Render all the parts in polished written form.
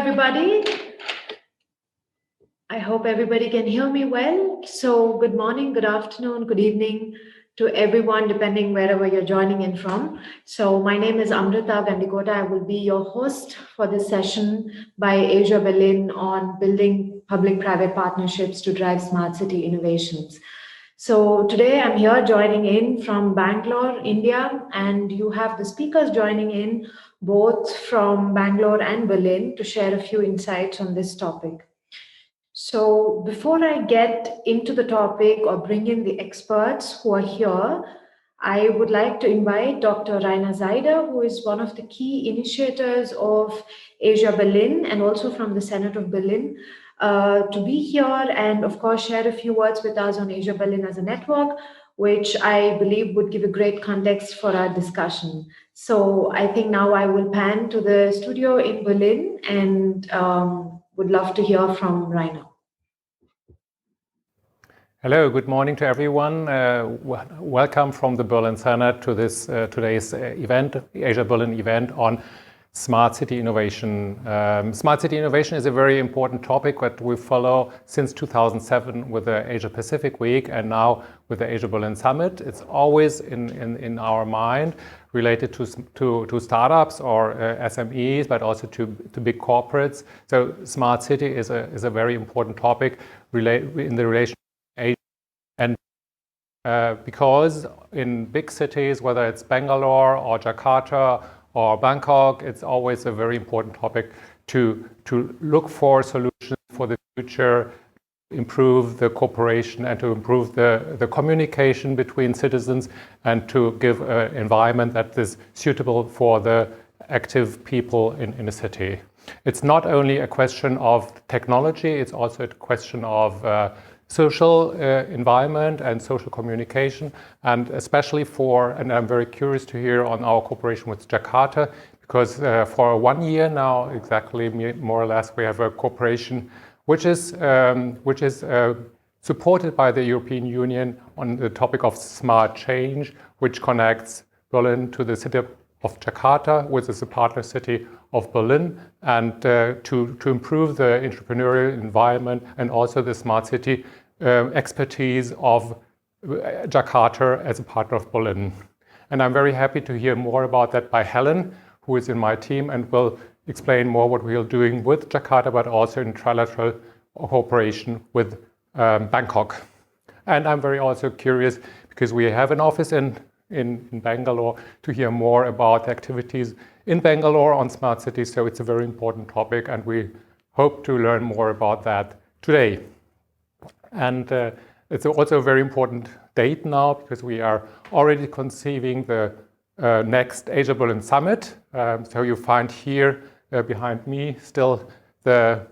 everybody. I hope everybody can hear me well. So good morning, good afternoon, good evening to everyone, depending wherever you're joining in from. So my name is Amrita Gandikota. I will be your host for this session by AsiaBerlin on building public-private partnerships to drive smart city innovations. So today I'm here joining in from Bangalore, India, and you have the speakers joining in both from Bangalore and Berlin to share a few insights on this topic. So before I get into the topic or bring in the experts who are here, I would like to invite Dr. Rainer Seider, who is one of the key initiators of AsiaBerlin and also from the Senate of Berlin, to be here and, of course, share a few words with us on AsiaBerlin as a network, which I believe would give a great context for our discussion. So I think now I will pan to the studio in Berlin and would love to hear from Rainer. Hello, good morning to everyone. Welcome from the Berlin Senate to this today's event, AsiaBerlin event on smart city innovation. Smart city innovation is a very important topic that we follow since 2007 with the Asia Pacific Week and now with the AsiaBerlin Summit. It's always in our mind related to startups or SMEs, but also to big corporates. So smart city is a very important topic in the relation. Because in big cities, whether it's Bangalore or Jakarta or Bangkok, it's always a very important topic to look for solutions for the future, improve the cooperation and to improve the communication between citizens and to give an environment that is suitable for the active people in a city. It's not only a question of technology, it's also a question of social environment and social communication, and especially and I'm very curious to hear on our cooperation with Jakarta, because for 1 year now, exactly more or less, we have a cooperation which is supported by the European Union on the topic of smart change, which connects Berlin to the city of Jakarta, which is a partner city of Berlin, and to improve the entrepreneurial environment and also the smart city expertise of Jakarta as a partner of Berlin. And I'm very happy to hear more about that by Helen, who is in my team and will explain more what we are doing with Jakarta, but also in trilateral cooperation with Bangkok. And I'm very also curious, because we have an office in Bangalore, to hear more about the activities in Bangalore on smart cities. So it's a very important topic, and we hope to learn more about that today. And it's also a very important date now, because we are already conceiving the next AsiaBerlin Summit. So you find here behind me still the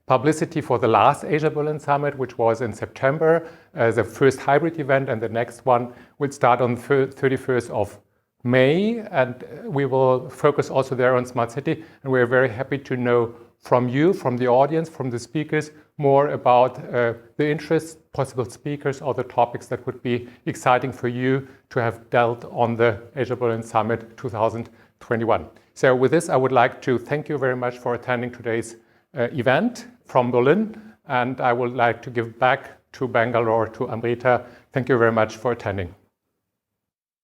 publicity for the last AsiaBerlin Summit, which was in September, as the first hybrid event, and the next one will start on 31st of May, and we will focus also there on smart city. And we're very happy to know from you, from the audience, from the speakers, more about the interests, possible speakers, or the topics that would be exciting for you to have dealt on the AsiaBerlin Summit 2021. So with this, I would like to thank you very much for attending today's event from Berlin, and I would like to give back to Bangalore, to Amrita. Thank you very much for attending.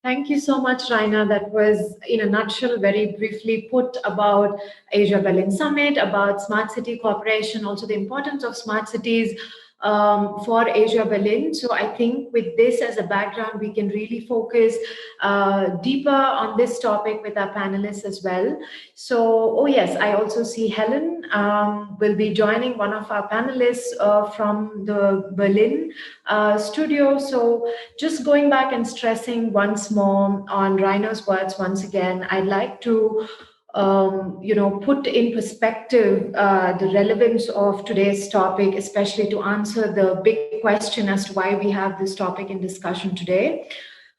Thank you so much, Rainer. That was, in a nutshell, very briefly put about AsiaBerlin Summit, about smart city cooperation, also the importance of smart cities for AsiaBerlin. So I think with this as a background, we can really focus deeper on this topic with our panelists as well. So, oh yes, I also see Helen will be joining, one of our panelists from the Berlin studio. So just going back and stressing once more on Rainer's words once again, I'd like to put in perspective the relevance of today's topic, especially to answer the big question as to why we have this topic in discussion today.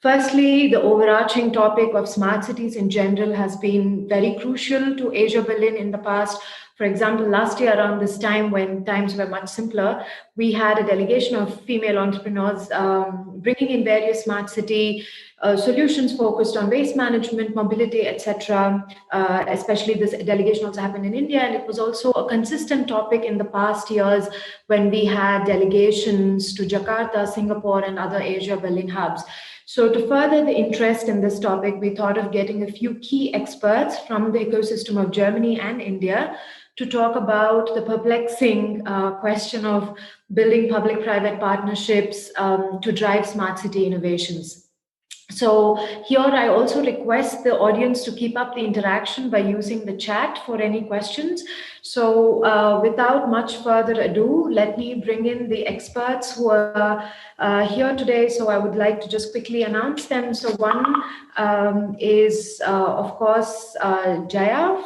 Firstly, the overarching topic of smart cities in general has been very crucial to AsiaBerlin in the past. For example, last year around this time, when times were much simpler, we had a delegation of female entrepreneurs bringing in various smart city solutions focused on waste management, mobility, etc. Especially this delegation also happened in India, and it was also a consistent topic in the past years when we had delegations to Jakarta, Singapore, and other AsiaBerlin hubs. So to further the interest in this topic, we thought of getting a few key experts from the ecosystem of Germany and India to talk about the perplexing question of building public-private partnerships to drive smart city innovations. So here I also request the audience to keep up the interaction by using the chat for any questions. So without much further ado, let me bring in the experts who are here today. So I would like to just quickly announce them. So one is, of course, Jaya,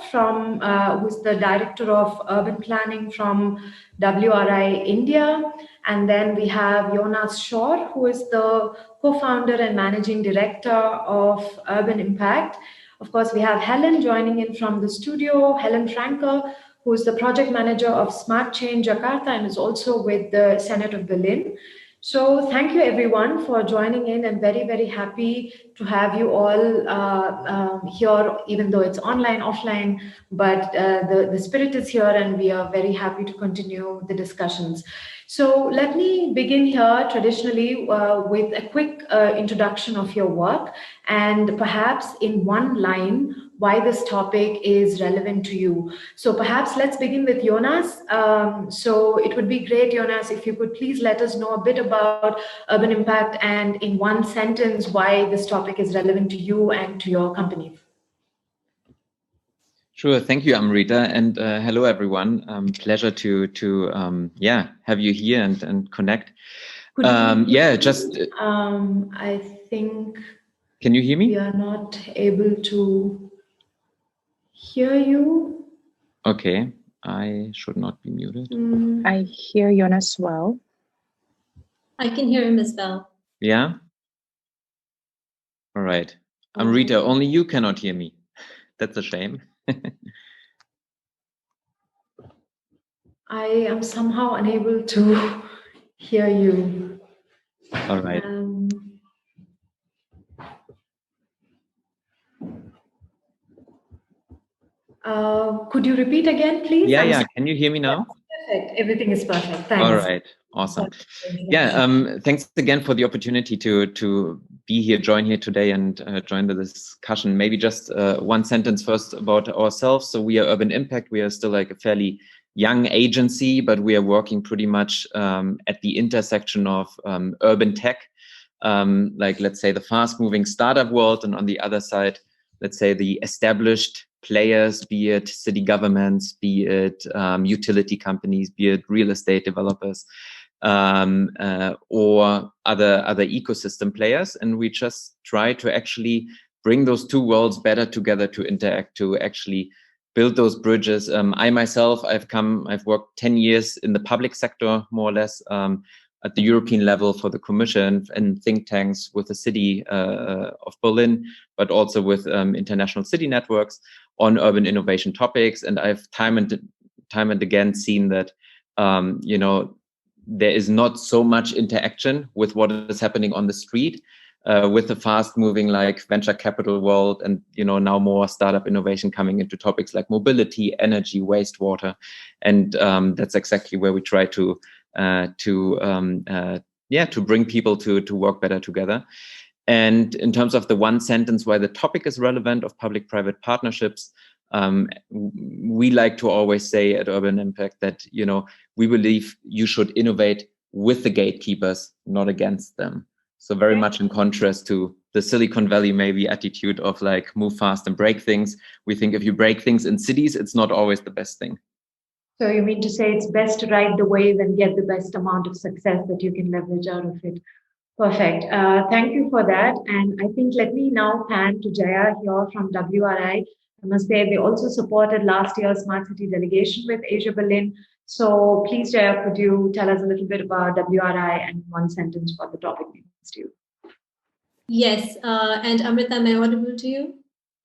who's the Director of Urban Planning from WRI India. And then we have Jonas Schorr, who is the co-founder and managing director of Urban Impact. Of course, we have Helen joining in from the studio, Helen Franke, who is the project manager of Smart Change Jakarta and is also with the Senate of Berlin. So thank you everyone for joining in, and very, very happy to have you all here, even though it's online, offline, but the spirit is here and we are very happy to continue the discussions. So let me begin here traditionally with a quick introduction of your work, and perhaps in one line, why this topic is relevant to you. So perhaps let's begin with Jonas. So it would be great, Jonas, if you could please let us know a bit about Urban Impact and in one sentence why this topic is relevant to you and to your company. Sure, thank you, Amrita, and hello everyone. Pleasure to have you here and connect. I think. Can you hear me? We are not able to hear you. Okay, I should not be muted. I hear Jonas well. I can hear him as well. Yeah? All right. Amrita, only you cannot hear me. That's a shame. I am somehow unable to hear you. All right. Could you repeat again, please? Yeah. Can you hear me now? Perfect. Everything is perfect. Thanks. All right. Awesome. Yeah. Thanks again for the opportunity to be here, join here today, and join the discussion. Maybe just one sentence first about ourselves. So we are Urban Impact. We are still like a fairly young agency, but we are working pretty much at the intersection of urban tech, like let's say the fast-moving startup world, and on the other side, let's say the established players, be it city governments, be it utility companies, be it real estate developers, or other ecosystem players. And we just try to actually bring those two worlds better together to interact, to actually build those bridges. I myself, I've worked 10 years in the public sector, more or less, at the European level for the Commission and think tanks with the city of Berlin, but also with international city networks on urban innovation topics. And I've time and again seen that, there is not so much interaction with what is happening on the street, with the fast moving like venture capital world, and now more startup innovation coming into topics like mobility, energy, wastewater. And that's exactly where we try to bring people to work better together. And in terms of the one sentence why the topic is relevant of public-private partnerships, we like to always say at Urban Impact that, we believe you should innovate with the gatekeepers, not against them. So very much in contrast to the Silicon Valley maybe attitude of like move fast and break things. We think if you break things in cities, it's not always the best thing. So you mean to say it's best to ride the wave and get the best amount of success that you can leverage out of it. Perfect. Thank you for that. And I think let me now pan to Jaya here from WRI. I must say they also supported last year's Smart City delegation with AsiaBerlin. So please, Jaya, could you tell us a little bit about WRI and one sentence what the topic means to you? Yes, and Amrita, am I audible to you?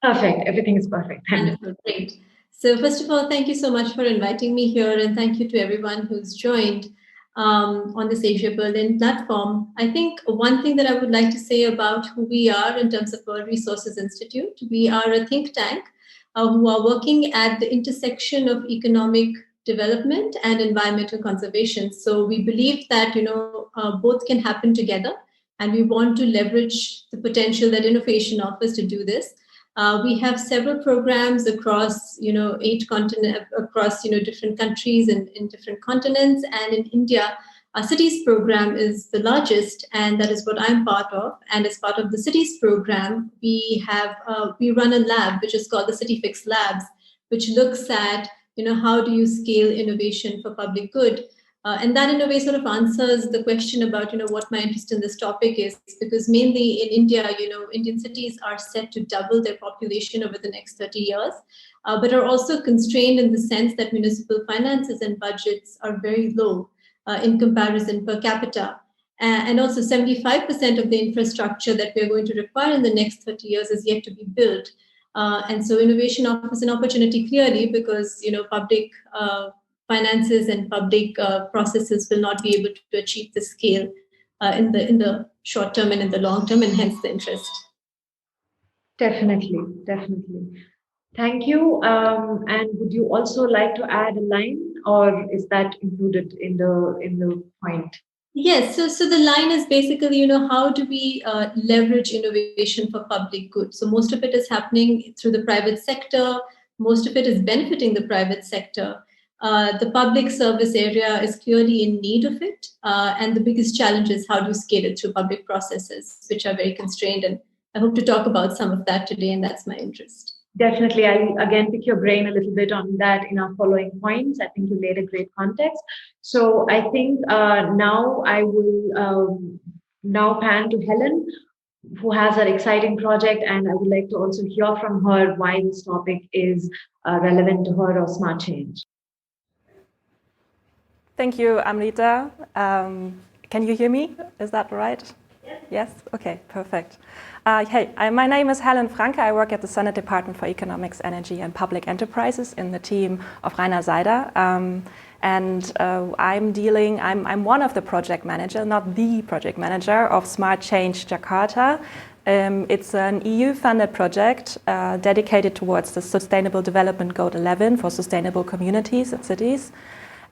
Perfect. Everything is perfect. Wonderful, great. So first of all, thank you so much for inviting me here, and thank you to everyone who's joined on this AsiaBerlin platform. I think one thing that I would like to say about who we are in terms of World Resources Institute, we are a think tank who are working at the intersection of economic development and environmental conservation. So we believe that both can happen together, and we want to leverage the potential that innovation offers to do this. We have several programs across, 8 continents, across, different countries and in different continents. And in India, our cities program is the largest, and that is what I'm part of. And as part of the cities program, we run a lab which is called the City Fix Labs, which looks at, how do you scale innovation for public good. And that in a way sort of answers the question about, what my interest in this topic is, because mainly in India, Indian cities are set to double their population over the next 30 years, but are also constrained in the sense that municipal finances and budgets are very low in comparison per capita. And also 75% of the infrastructure that we're going to require in the next 30 years is yet to be built. And so innovation offers an opportunity clearly because, public finances and public processes will not be able to achieve the scale in the short term and in the long term, and hence the interest. Definitely, definitely. Thank you. And would you also like to add a line, or is that included in the point? Yes, so the line is basically, how do we leverage innovation for public good? So most of it is happening through the private sector. Most of it is benefiting the private sector. The public service area is clearly in need of it. And the biggest challenge is how do you scale it through public processes, which are very constrained. And I hope to talk about some of that today, and that's my interest. Definitely. I'll again pick your brain a little bit on that in our following points. I think you laid a great context. So I think now I will now pan to Helen, who has an exciting project, and I would like to also hear from her why this topic is relevant to her or smart change. Thank you, Amrita. Can you hear me? Is that right? Yes? Okay, perfect. Hey, my name is Helen Franke. I work at the Senate Department for Economics, Energy and Public Enterprises in the team of Rainer Seider. I'm one of the project managers, not the project manager, of Smart Change Jakarta. It's an EU-funded project dedicated towards the Sustainable Development Goal 11 for sustainable communities and cities.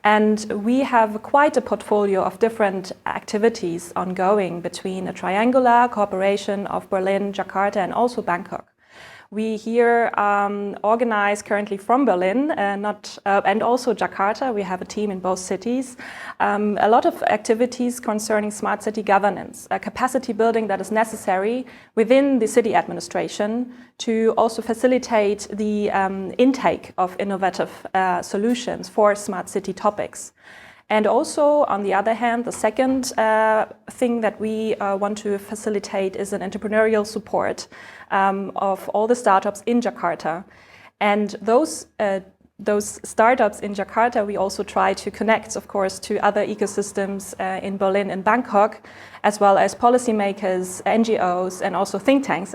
And we have quite a portfolio of different activities ongoing between a triangular cooperation of Berlin, Jakarta, and also Bangkok. We here organize currently from Berlin and also Jakarta. We have a team in both cities. A lot of activities concerning smart city governance, capacity building that is necessary within the city administration to also facilitate the intake of innovative solutions for smart city topics. And also, on the other hand, the second thing that we want to facilitate is an entrepreneurial support of all the startups in Jakarta. And those startups in Jakarta, we also try to connect, of course, to other ecosystems in Berlin and Bangkok, as well as policymakers, NGOs, and also think tanks,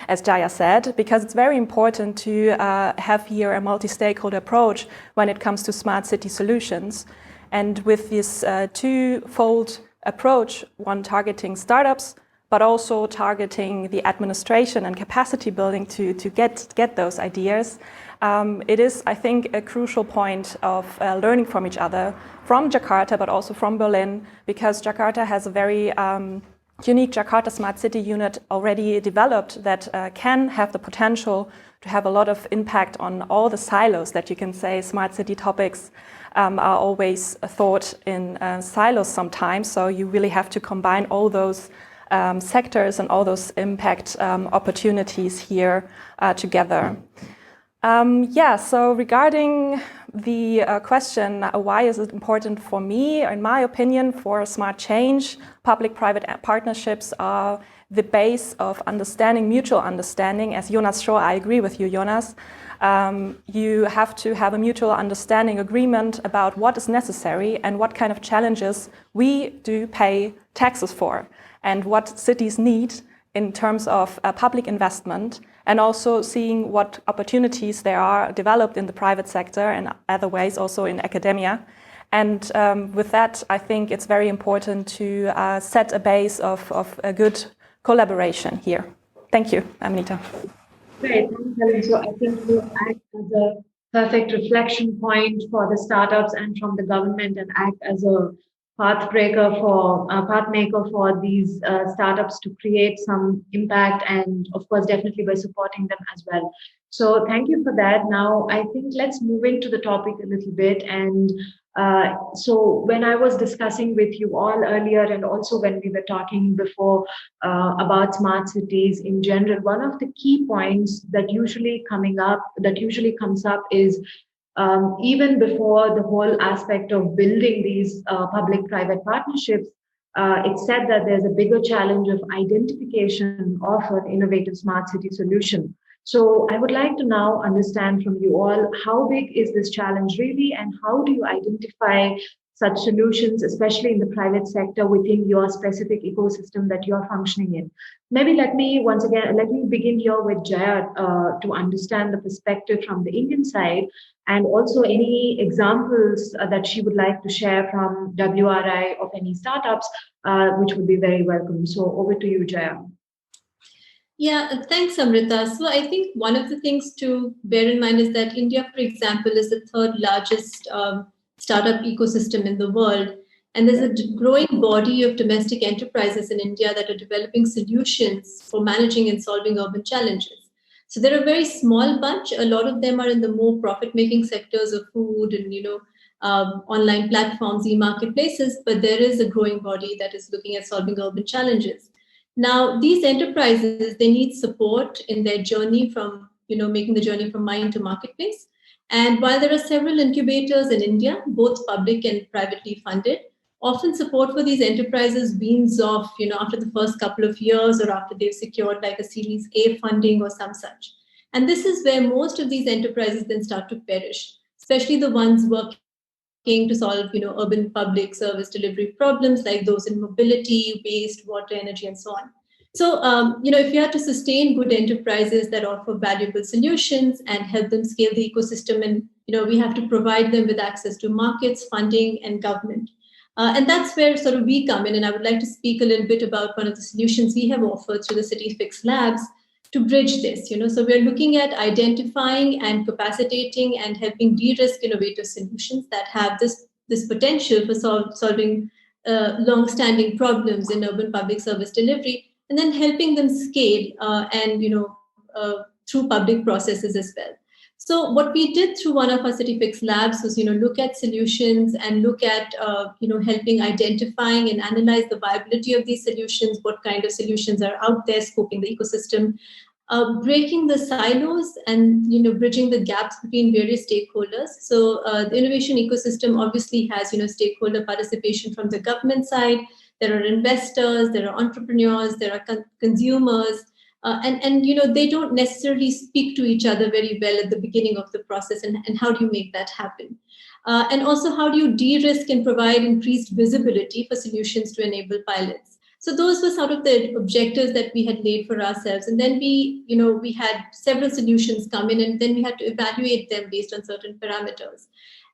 as Jaya said, because it's very important to have here a multi-stakeholder approach when it comes to smart city solutions. And with this twofold approach, one targeting startups, but also targeting the administration and capacity building to get those ideas, it is, I think, a crucial point of learning from each other, from Jakarta, but also from Berlin, because Jakarta has a very unique Jakarta Smart City unit already developed that can have the potential to have a lot of impact on all the silos that you can say. Smart city topics are always thought in silos sometimes, so you really have to combine all those sectors and all those impact opportunities here together. So regarding the question, why is it important for me? In my opinion, for smart change, public-private partnerships are the base of understanding, mutual understanding. As Jonas Schorr, I agree with you, Jonas. You have to have a mutual understanding agreement about what is necessary and what kind of challenges we do pay taxes for. and what cities need in terms of public investment, and also seeing what opportunities there are developed in the private sector and other ways also in academia. And with that, I think it's very important to set a base of a good collaboration here. Thank you, Amrita. Great, thanks, Helen. So I think you act as a perfect reflection point for the startups and from the government, and act as a pathmaker for these startups to create some impact, and of course, definitely by supporting them as well. So thank you for that. Now, I think let's move into the topic a little bit. And so when I was discussing with you all earlier, and also when we were talking before about smart cities in general, one of the key points that usually comes up is even before the whole aspect of building these public-private partnerships, it's said that there's a bigger challenge of identification of an innovative smart city solution. So I would like to now understand from you all, how big is this challenge really, and how do you identify such solutions, especially in the private sector within your specific ecosystem that you're functioning in? Maybe let me begin here with Jaya to understand the perspective from the Indian side, and also any examples that she would like to share from WRI of any startups, which would be very welcome. So over to you, Jaya. Yeah, thanks, Amrita. So I think one of the things to bear in mind is that India, for example, is the third largest startup ecosystem in the world. And there's a growing body of domestic enterprises in India that are developing solutions for managing and solving urban challenges. So they're a very small bunch. A lot of them are in the more profit-making sectors of food and, online platforms, e-marketplaces, but there is a growing body that is looking at solving urban challenges. Now, these enterprises, they need support in their journey from, making the journey from mine to marketplace. And while there are several incubators in India, both public and privately funded, often support for these enterprises weans off, after the first couple of years or after they've secured like a Series A funding or some such. And this is where most of these enterprises then start to perish, especially the ones working to solve, urban public service delivery problems like those in mobility, waste, water, energy, and so on. So, if you have to sustain good enterprises that offer valuable solutions and help them scale the ecosystem, and, we have to provide them with access to markets, funding, and government. And that's where sort of we come in. And I would like to speak a little bit about one of the solutions we have offered through the CityFix Labs to bridge this. So we're looking at identifying and capacitating and helping de-risk innovative solutions that have this potential for solving long-standing problems in urban public service delivery, and then helping them scale through public processes as well. So what we did through one of our CityFix labs was, look at solutions and look at, helping identifying and analyze the viability of these solutions, what kind of solutions are out there, scoping the ecosystem, breaking the silos and, bridging the gaps between various stakeholders. So the innovation ecosystem obviously has, stakeholder participation from the government side. There are investors, there are entrepreneurs, there are consumers. And they don't necessarily speak to each other very well at the beginning of the process, and how do you make that happen? And also, how do you de-risk and provide increased visibility for solutions to enable pilots? So those were sort of the objectives that we had laid for ourselves. And then we had several solutions come in, and then we had to evaluate them based on certain parameters.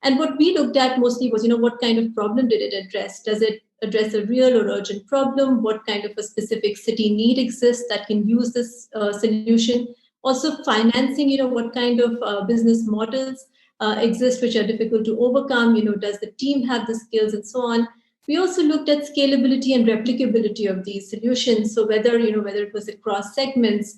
And what we looked at mostly was, what kind of problem did it address? Does it address a real or urgent problem? What kind of a specific city need exists that can use this solution? Also financing, what kind of business models exist which are difficult to overcome? Does the team have the skills and so on? We also looked at scalability and replicability of these solutions. So whether it was across segments,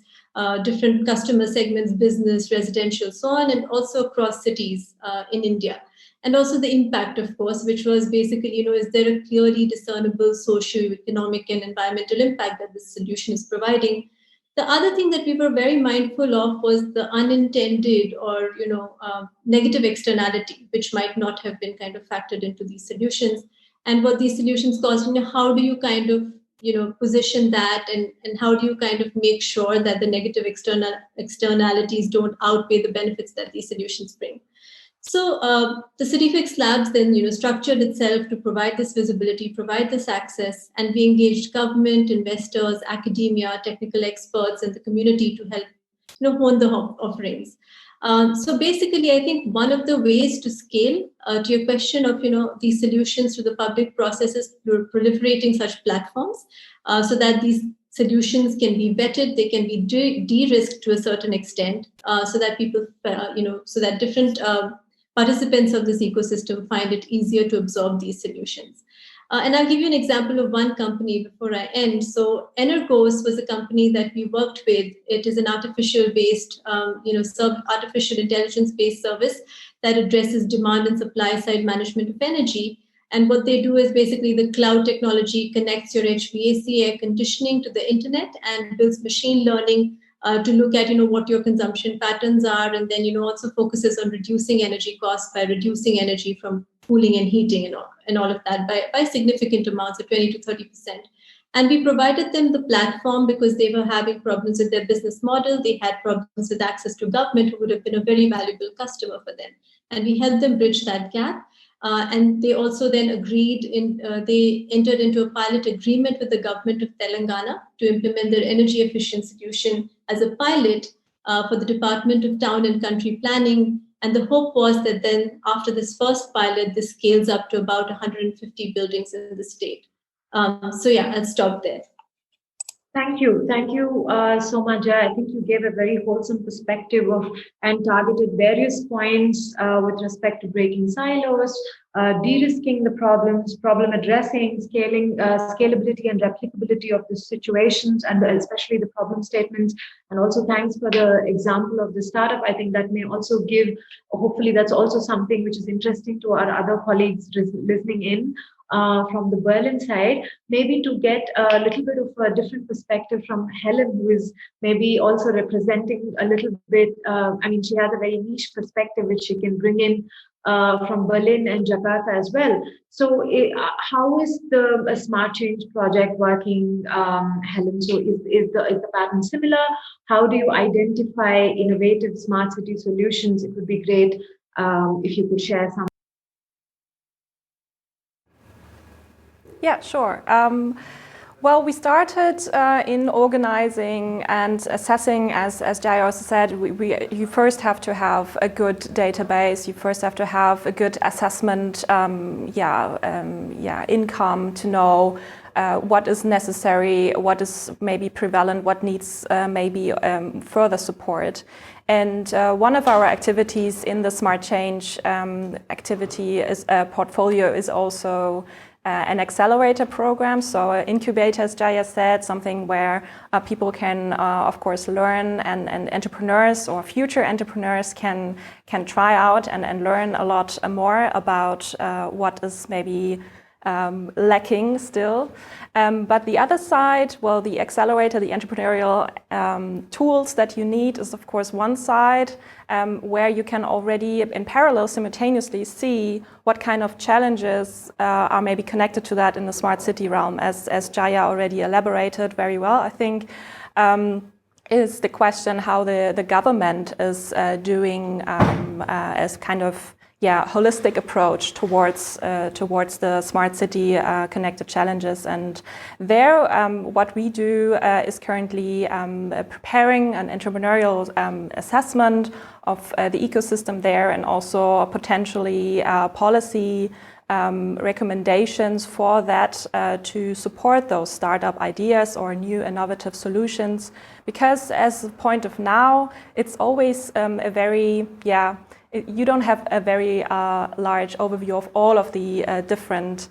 different customer segments, business, residential, so on, and also across cities in India. And also the impact, of course, which was basically, is there a clearly discernible socio-economic and environmental impact that this solution is providing? The other thing that we were very mindful of was the unintended or, negative externality, which might not have been kind of factored into these solutions. And what these solutions cost, how do you kind of, position that, and how do you kind of make sure that the negative externalities don't outweigh the benefits that these solutions bring? So the CityFix Labs then, structured itself to provide this visibility, provide this access, and we engaged government, investors, academia, technical experts, and the community to help, hone the offerings. So basically, I think one of the ways to scale to your question of, these solutions to the public process is proliferating such platforms so that these solutions can be vetted, they can be de-risked to a certain extent, so that people, so that different participants of this ecosystem find it easier to absorb these solutions. And I'll give you an example of one company before I end. So Energos was a company that we worked with. It is an artificial-based, artificial intelligence-based service that addresses demand and supply side management of energy. And what they do is basically the cloud technology connects your HVAC air conditioning to the internet and builds machine learning to look at what your consumption patterns are, and then also focuses on reducing energy costs by reducing energy from cooling and heating and all of that by significant amounts of 20 to 30%. And we provided them the platform because they were having problems with their business model. They had problems with access to government, who would have been a very valuable customer for them. And we helped them bridge that gap. And they also then they entered into a pilot agreement with the government of Telangana to implement their energy efficient solution as a pilot for the Department of Town and Country Planning. And the hope was that then after this first pilot, this scales up to about 150 buildings in the state. So yeah, I'll stop there. Thank you so much, Jaya. I think you gave a very wholesome perspective and targeted various points with respect to breaking silos, de-risking the problems, problem addressing, scalability and replicability of the situations, and especially the problem statements. And also thanks for the example of the startup. I think that may also give, hopefully that's also something which is interesting to our other colleagues listening in. From the Berlin side, maybe to get a little bit of a different perspective from Helen, who is maybe also representing a little bit, she has a very niche perspective which she can bring in from Berlin and Jakarta as well. So how is the Smart Change project working, Helen? So is the pattern similar? How do you identify innovative smart city solutions? It would be great if you could share some. Yeah, sure. Well, we started in organizing and assessing, as Jaya also said, you first have to have a good database, you first have to have a good assessment income to know what is necessary, what is maybe prevalent, what needs maybe further support. And one of our activities in the Smart Change portfolio is also an accelerator program, so incubator, as Jaya said, something where people can, of course, learn, and entrepreneurs or future entrepreneurs can try out and learn a lot more about what is maybe lacking still. But the other side, well, the accelerator, the entrepreneurial tools that you need is, of course, one side where you can already in parallel simultaneously see what kind of challenges are maybe connected to that in the smart city realm, as Jaya already elaborated very well, I think. Is the question how the government is doing as kind of holistic approach towards the smart city connected challenges. And there, what we do is currently preparing an entrepreneurial assessment of the ecosystem there, and also potentially policy recommendations for that to support those startup ideas or new innovative solutions. Because as a point of now, it's always a very, you don't have a very large overview of all of the different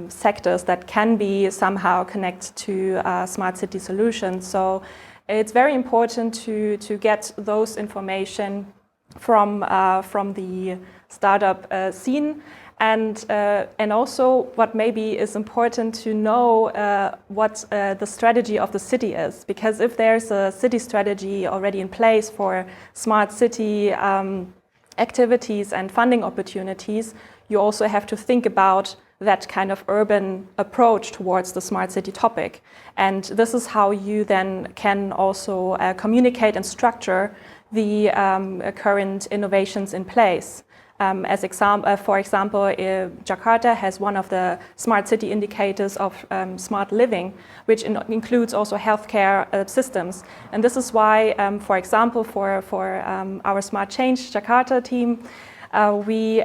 sectors that can be somehow connected to smart city solutions. So it's very important to get those information from the startup scene. And also what maybe is important to know what the strategy of the city is. Because if there's a city strategy already in place for smart city activities and funding opportunities, you also have to think about that kind of urban approach towards the smart city topic. And this is how you then can also communicate and structure the current innovations in place. For example, Jakarta has one of the smart city indicators of smart living, which includes also healthcare systems. And this is why, for example, for our Smart Change Jakarta team, we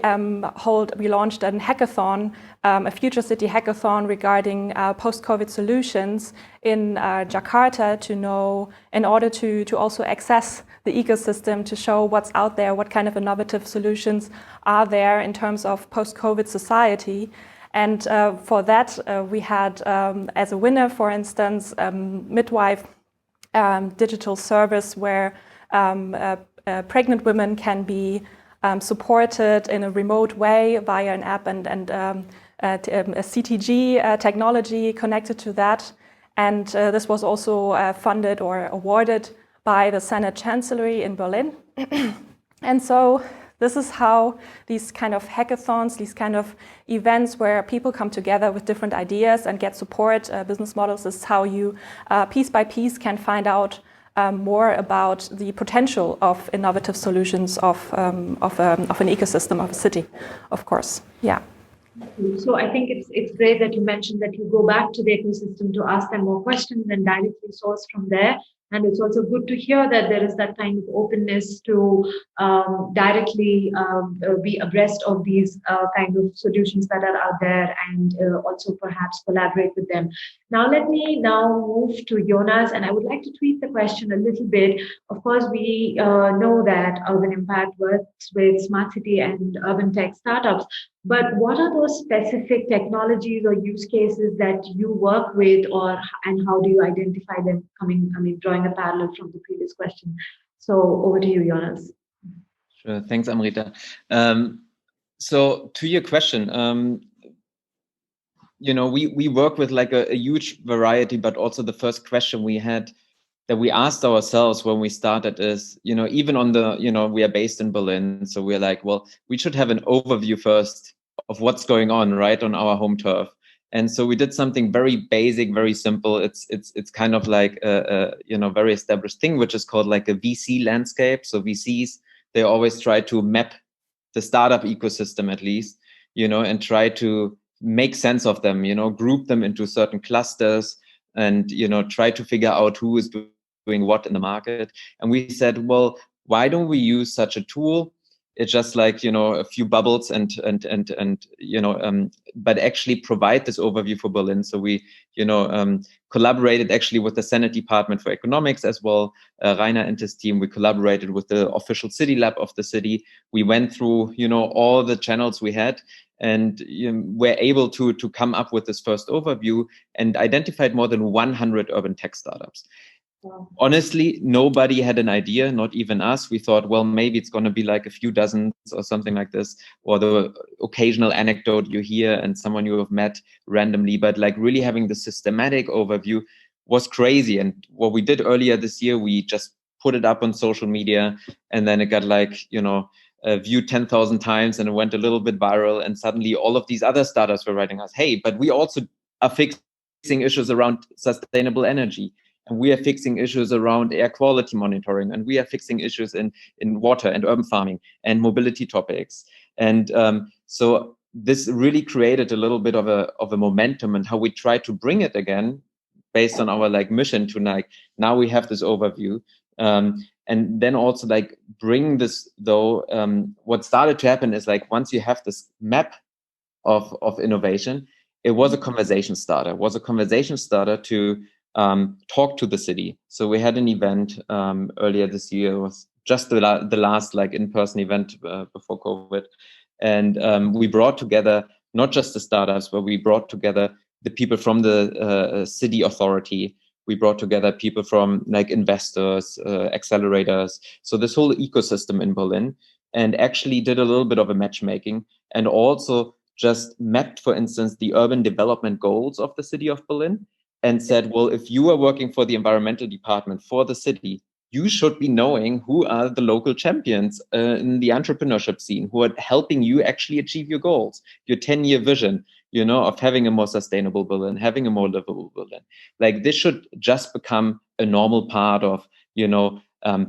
launched a hackathon, a future city hackathon regarding post-COVID solutions in Jakarta in order to also access the ecosystem, to show what's out there, what kind of innovative solutions are there in terms of post-COVID society. And for that, we had as a winner, for instance, midwife digital service where pregnant women can be supported in a remote way via an app and a CTG technology connected to that. And this was also funded or awarded by the Senate Chancellery in Berlin. And so this is how these kind of hackathons, these kind of events where people come together with different ideas and get support, business models, this is how you piece by piece can find out more about the potential of innovative solutions of an ecosystem, of a city, of course. Yeah. So I think it's great that you mentioned that you go back to the ecosystem to ask them more questions and directly source from there. And it's also good to hear that there is that kind of openness to directly be abreast of these kind of solutions that are out there and also perhaps collaborate with them. Now, let me move to Jonas, and I would like to tweak the question a little bit. Of course, we know that Urban Impact works with smart city and urban tech startups, but what are those specific technologies or use cases that you work with, and how do you identify them? Drawing a parallel from the previous question. So over to you, Jonas. Sure. Thanks, Amrita. So to your question, we work with like a huge variety, but also the first question we had that we asked ourselves when we started is, even on we are based in Berlin. So we're like, well, we should have an overview first of what's going on right on our home turf. And so we did something very basic, very simple. It's kind of like a very established thing, which is called like a VC landscape. So VCs, they always try to map the startup ecosystem at least, and try to make sense of them, group them into certain clusters and, try to figure out who is doing what in the market. And we said, well, why don't we use such a tool? It's just like, a few bubbles and but actually provide this overview for Berlin. So we, collaborated actually with the Senate Department for Economics as well. Rainer and his team, we collaborated with the official city lab of the city. We went through, all the channels we had and were able to come up with this first overview and identified more than 100 urban tech startups. Wow. Honestly, nobody had an idea, not even us. We thought, well, maybe it's going to be like a few dozens or something like this, or the occasional anecdote you hear and someone you have met randomly. But like really having the systematic overview was crazy. And what we did earlier this year, we just put it up on social media, and then it got like, viewed 10,000 times, and it went a little bit viral. And suddenly all of these other startups were writing us, hey, but we also are fixing issues around sustainable energy. And we are fixing issues around air quality monitoring, and we are fixing issues in water and urban farming and mobility topics. And so this really created a little bit of a momentum, and how we try to bring it again based on our like mission to like, now we have this overview. And then also like bring this though, what started to happen is like, once you have this map of innovation, it was a conversation starter. It was a conversation starter to talk to the city. So we had an event earlier this year. It was just the last like in-person event before COVID. And we brought together not just the startups, but we brought together the people from the city authority. We brought together people from like investors, accelerators. So this whole ecosystem in Berlin, and actually did a little bit of a matchmaking, and also just mapped, for instance, the urban development goals of the city of Berlin, and said, well, if you are working for the environmental department for the city, you should be knowing who are the local champions in the entrepreneurship scene, who are helping you actually achieve your goals, your 10-year vision, of having a more sustainable Berlin, having a more livable Berlin. Like this should just become a normal part of,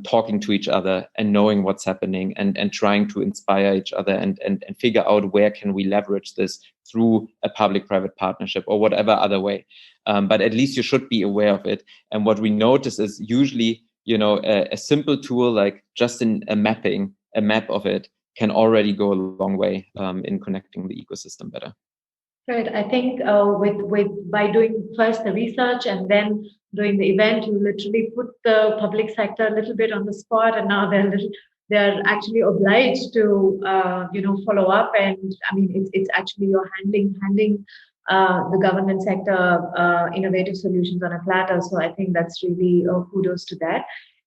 talking to each other and knowing what's happening and trying to inspire each other and figure out where can we leverage this through a public-private partnership or whatever other way. But at least you should be aware of it. And what we notice is usually, a simple tool like just a map of it can already go a long way in connecting the ecosystem better. Right. I think by doing first the research and then doing the event, you literally put the public sector a little bit on the spot, and now they're actually obliged to follow up. And I mean, it's actually you're handing the government sector innovative solutions on a platter. So I think that's really kudos to that.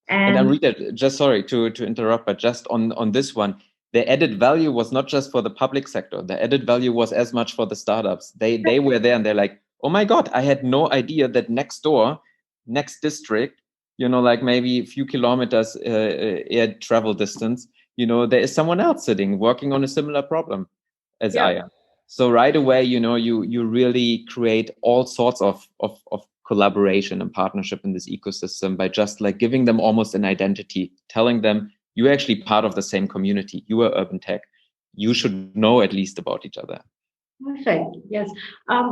And Amrita, just sorry to interrupt, but just on this one, the added value was not just for the public sector. The added value was as much for the startups. They were there and they're like, oh my God, I had no idea that next door, next district, like maybe a few kilometers air travel distance, there is someone else sitting working on a similar problem as I am. So right away, you really create all sorts of collaboration and partnership in this ecosystem by just like giving them almost an identity, telling them you're actually part of the same community. You are urban tech. You should know at least about each other. Perfect. Yes.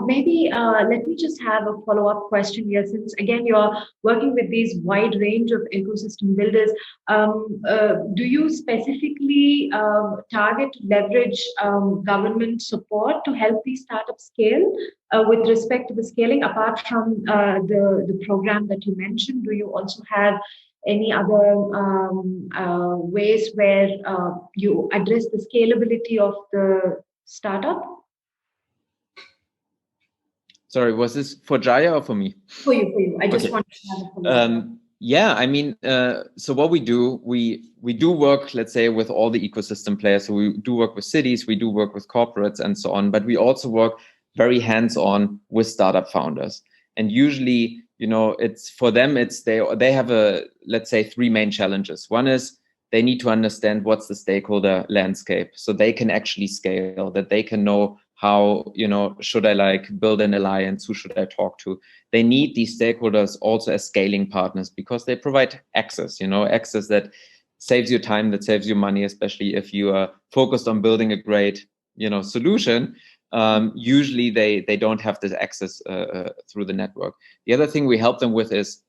Maybe let me just have a follow-up question here, since again you're working with these wide range of ecosystem builders. Do you specifically target leverage government support to help these startups scale? With respect to the scaling, apart from the program that you mentioned, do you also have any other ways where you address the scalability of the startup? Sorry, was this for Jaya or for me? For you. I just wanted to have a follow-up. Yeah, I mean, so what we do work, let's say, with all the ecosystem players. So we do work with cities, we do work with corporates and so on, but we also work very hands-on with startup founders. And usually, it's for them, they have let's say, three main challenges. One is they need to understand what's the stakeholder landscape so they can actually scale, that they can know how, should I build an alliance? Who should I talk to? They need these stakeholders also as scaling partners because they provide access, access that saves you time, that saves you money, especially if you are focused on building a great, solution. Usually they don't have this access through the network. The other thing we help them with is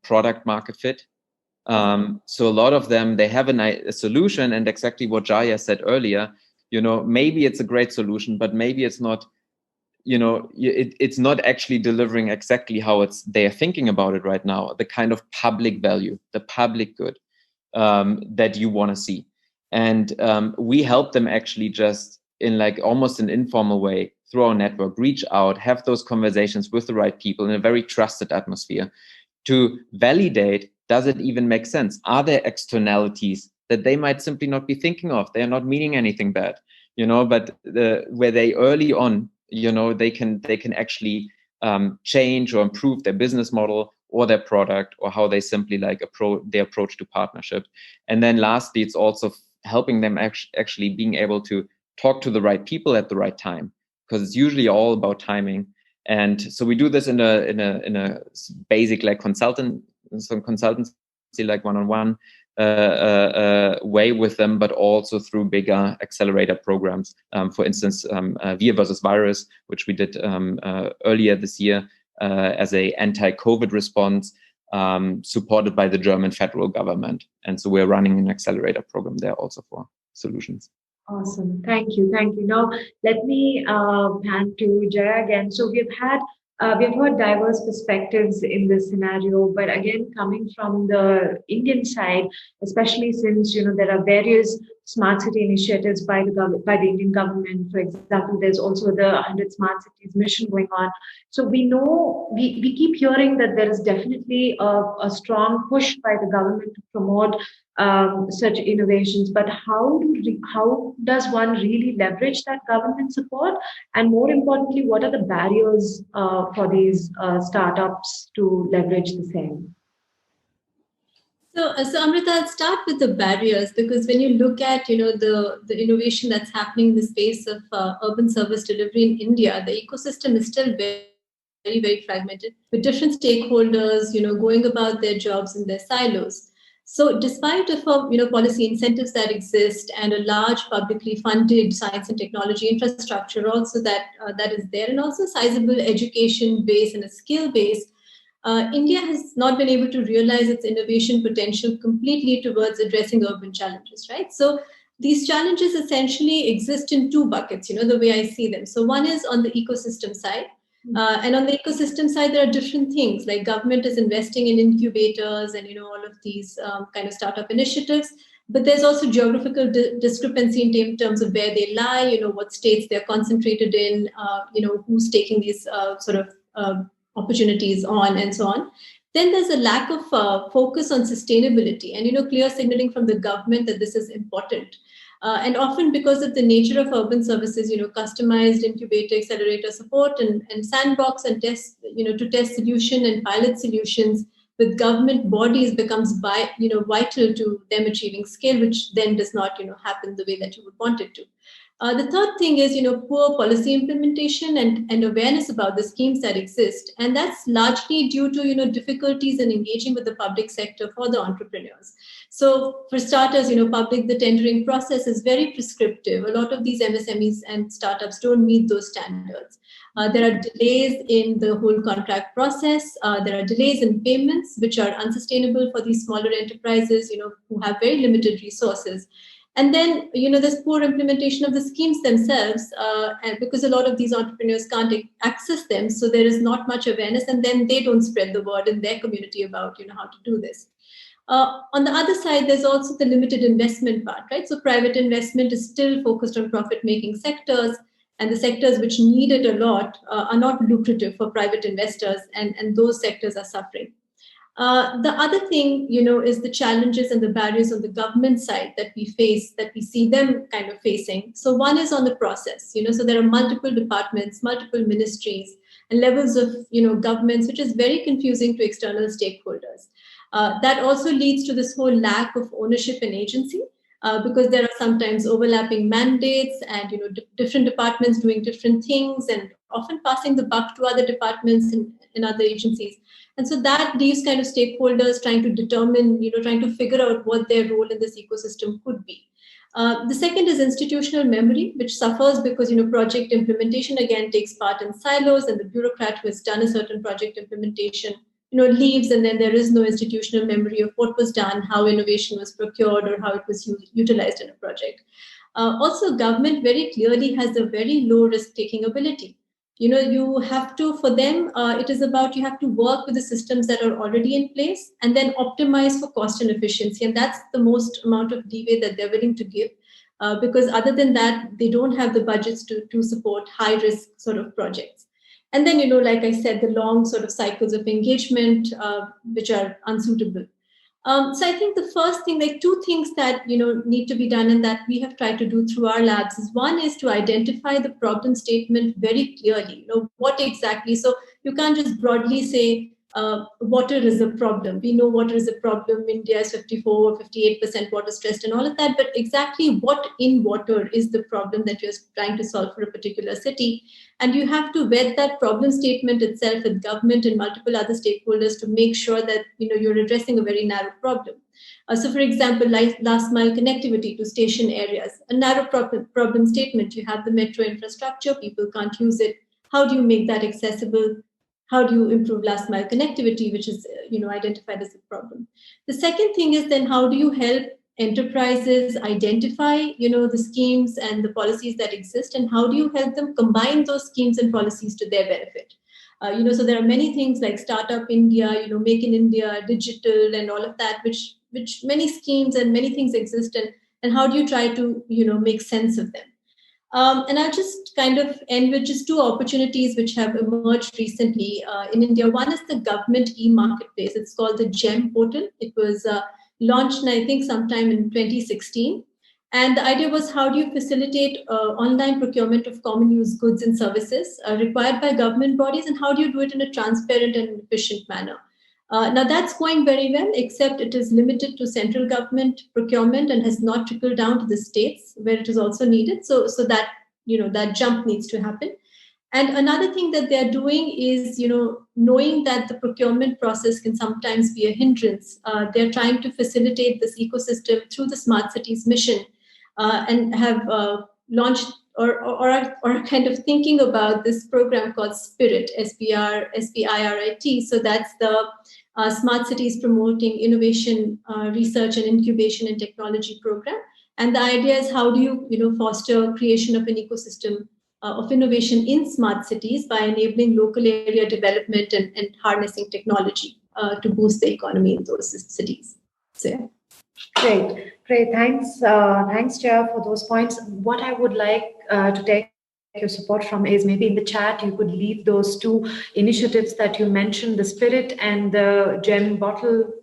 product market fit. So a lot of them, they have a solution, and exactly what Jaya said earlier, maybe it's a great solution, but maybe it's not, it's not actually delivering exactly how they're thinking about it right now, the kind of public value, the public good that you want to see. And we help them actually just in almost an informal way through our network, reach out, have those conversations with the right people in a very trusted atmosphere to validate, does it even make sense? Are there externalities that they might simply not be thinking of? They are not meaning anything bad, but where they early on, they can actually change or improve their business model or their product, or how they simply their approach to partnership. And then lastly, it's also helping them actually being able to talk to the right people at the right time, because it's usually all about timing. And so we do this in a basic consultancy, one-on-one way with them, but also through bigger accelerator programs. For instance, Wir versus Virus, which we did earlier this year as a anti-COVID response, supported by the German federal government. And so we're running an accelerator program there also for solutions. Awesome. Thank you. Now, let me pan to Jaya again. So we've heard diverse perspectives in this scenario, but again, coming from the Indian side, especially since there are various smart city initiatives by the Indian government. For example, there's also the 100 Smart Cities mission going on. So we know we keep hearing that there is definitely a strong push by the government to promote such innovations, but how does one really leverage that government support? And more importantly, what are the barriers for these startups to leverage the same? So Amrita, I'll start with the barriers, because when you look at the innovation that's happening in the space of urban service delivery in India, the ecosystem is still very, very, very fragmented, with different stakeholders going about their jobs in their silos. So despite of policy incentives that exist and a large publicly funded science and technology infrastructure also that is there, and also sizable education base and a skill base, India has not been able to realize its innovation potential completely towards addressing urban challenges, right? So these challenges essentially exist in two buckets, the way I see them. So one is on the ecosystem side. And on the ecosystem side, there are different things like government is investing in incubators and all of these kind of startup initiatives. But there's also geographical discrepancy in terms of where they lie, what states they're concentrated in, who's taking these opportunities on and so on. Then there's a lack of focus on sustainability and clear signaling from the government that this is important. And often because of the nature of urban services, customized incubator, accelerator support and sandbox and test, to test solution and pilot solutions with government bodies becomes vital to them achieving scale, which then does not, happen the way that you would want it to. The third thing is, poor policy implementation and awareness about the schemes that exist. And that's largely due to, difficulties in engaging with the public sector for the entrepreneurs. So for starters, the tendering process is very prescriptive. A lot of these MSMEs and startups don't meet those standards. There are delays in the whole contract process. There are delays in payments, which are unsustainable for these smaller enterprises, who have very limited resources. And then, there's poor implementation of the schemes themselves, and because a lot of these entrepreneurs can't access them, so there is not much awareness, and then they don't spread the word in their community about, how to do this. On the other side, there's also the limited investment part, right? So private investment is still focused on profit-making sectors, and the sectors which need it a lot are not lucrative for private investors, and those sectors are suffering. The other thing, is the challenges and the barriers on the government side that we face, that we see them kind of facing. So one is on the process, so there are multiple departments, multiple ministries, and levels of, governments, which is very confusing to external stakeholders. That also leads to this whole lack of ownership and agency, because there are sometimes overlapping mandates and, different departments doing different things and often passing the buck to other departments in other agencies. And so that leaves kind of stakeholders trying to determine, trying to figure out what their role in this ecosystem could be. The second is institutional memory, which suffers because, project implementation again takes part in silos, and the bureaucrat who has done a certain project implementation, leaves, and then there is no institutional memory of what was done, how innovation was procured, or how it was utilized in a project. Also, government very clearly has a very low risk-taking ability. You have to, for them, it is about you have to work with the systems that are already in place and then optimize for cost and efficiency. And that's the most amount of leeway that they're willing to give, because other than that, they don't have the budgets to support high risk sort of projects. And then, like I said, the long sort of cycles of engagement, which are unsuitable. So I think the first thing, like two things that, need to be done and that we have tried to do through our labs is one is to identify the problem statement very clearly, what exactly. So you can't just broadly say water is a problem. We know water is a problem. India is 54 or 58% water stressed and all of that. But exactly what in water is the problem that you're trying to solve for a particular city? And you have to vet that problem statement itself with government and multiple other stakeholders to make sure that you're addressing a very narrow problem. So, for example, like last mile connectivity to station areas, a narrow problem statement. You have the metro infrastructure, people can't use it. How do you make that accessible? How do you improve last mile connectivity, which is identified as a problem? The second thing is then how do you help enterprises identify the schemes and the policies that exist, and how do you help them combine those schemes and policies to their benefit? So there are many things like Startup India, Make in India, digital, and all of that, which many schemes and many things exist, and how do you try to make sense of them? And I'll just kind of end with just two opportunities which have emerged recently in India. One is the government e-marketplace. It's called the GEM portal. It was launched, I think, sometime in 2016. And the idea was, how do you facilitate online procurement of common use goods and services required by government bodies, and how do you do it in a transparent and efficient manner? Now that's going very well, except it is limited to central government procurement and has not trickled down to the states where it is also needed. So that that jump needs to happen. And another thing that they're doing is, knowing that the procurement process can sometimes be a hindrance. They're trying to facilitate this ecosystem through the Smart Cities mission, and have launched or are kind of thinking about this program called SPIRIT, SPIRIT. So that's the Smart Cities Promoting Innovation, Research and Incubation and Technology program. And the idea is, how do you, foster creation of an ecosystem of innovation in smart cities by enabling local area development and harnessing technology to boost the economy in those cities. So, yeah. Great. Thanks, Jaya, for those points. What I would like to take your support from is, maybe in the chat you could leave those two initiatives that you mentioned, the Spirit and the Gem Bottle.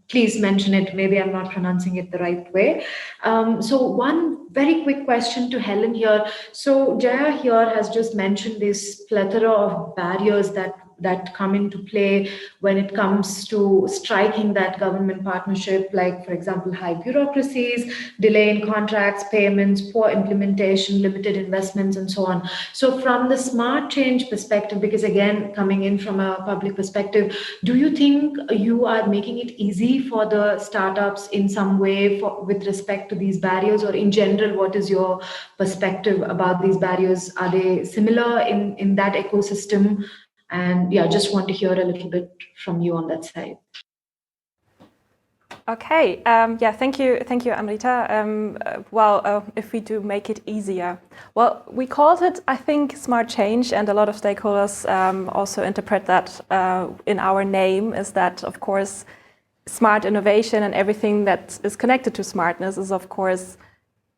Please mention it. Maybe I'm not pronouncing it the right way. So one very quick question to Helen here. So Jaya here has just mentioned this plethora of barriers that come into play when it comes to striking that government partnership, like, for example, high bureaucracies, delay in contracts, payments, poor implementation, limited investments, and so on. So from the smart change perspective, because again, coming in from a public perspective, do you think you are making it easy for the startups in some way with respect to these barriers, or in general, what is your perspective about these barriers? Are they similar in that ecosystem? And yeah, just want to hear a little bit from you on that side. Okay. Thank you, Amrita. If we do make it easier, well, we called it, I think, smart change, and a lot of stakeholders also interpret that in our name is that, of course, smart innovation and everything that is connected to smartness is, of course,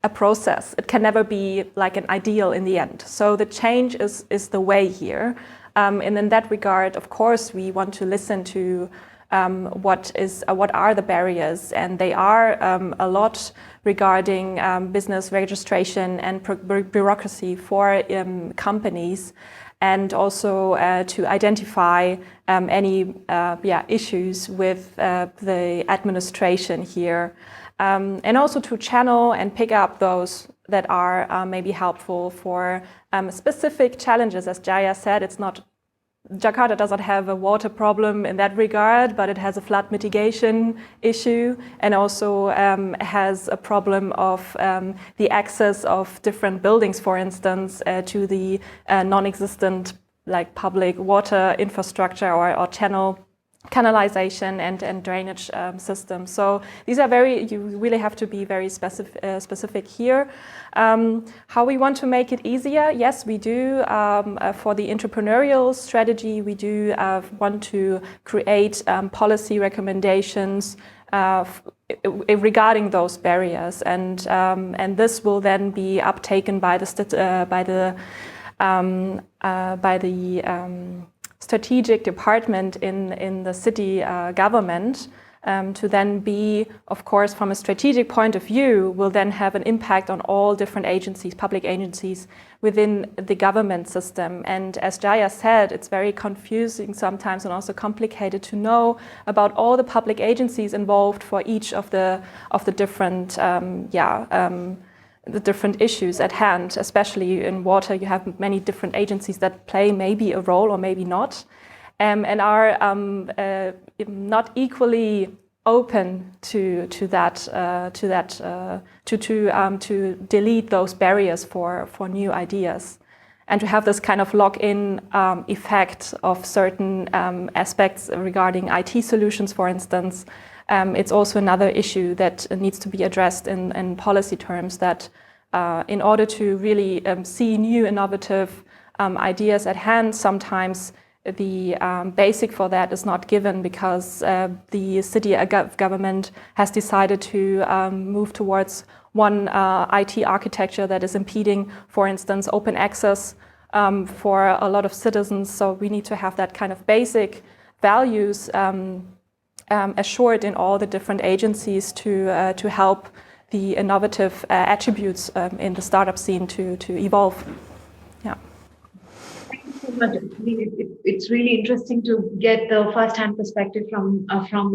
a process. It can never be like an ideal in the end. So the change is the way here. And in that regard, of course, we want to listen to what are the barriers, and they are a lot regarding business registration and bureaucracy for companies, and also to identify any issues with the administration here, and also to channel and pick up those that are maybe helpful for specific challenges. As Jaya said, Jakarta doesn't have a water problem in that regard, but it has a flood mitigation issue, and also has a problem of the access of different buildings, for instance, to the non-existent public water infrastructure or canalization and drainage system. So these are you really have to be very specific here. How we want to make it easier? Yes, we do. For the entrepreneurial strategy, we do want to create policy recommendations regarding those barriers, and this will then be uptaken by the strategic department in the city government, to then be, of course, from a strategic point of view, will then have an impact on all different agencies, public agencies within the government system. And as Jaya said, it's very confusing sometimes and also complicated to know about all the public agencies involved for each of the different the different issues at hand. Especially in water, you have many different agencies that play maybe a role or maybe not, and are not equally open to delete those barriers for new ideas, and to have this kind of lock-in effect of certain aspects regarding IT solutions, for instance. It's also another issue that needs to be addressed in policy terms, that in order to really see new innovative ideas at hand, sometimes the basic for that is not given, because the city government has decided to move towards one IT architecture that is impeding, for instance, open access for a lot of citizens. So we need to have that kind of basic values assured in all the different agencies to help the innovative attributes in the startup scene to evolve. Yeah. so much. I mean, it's really interesting to get the first-hand perspective from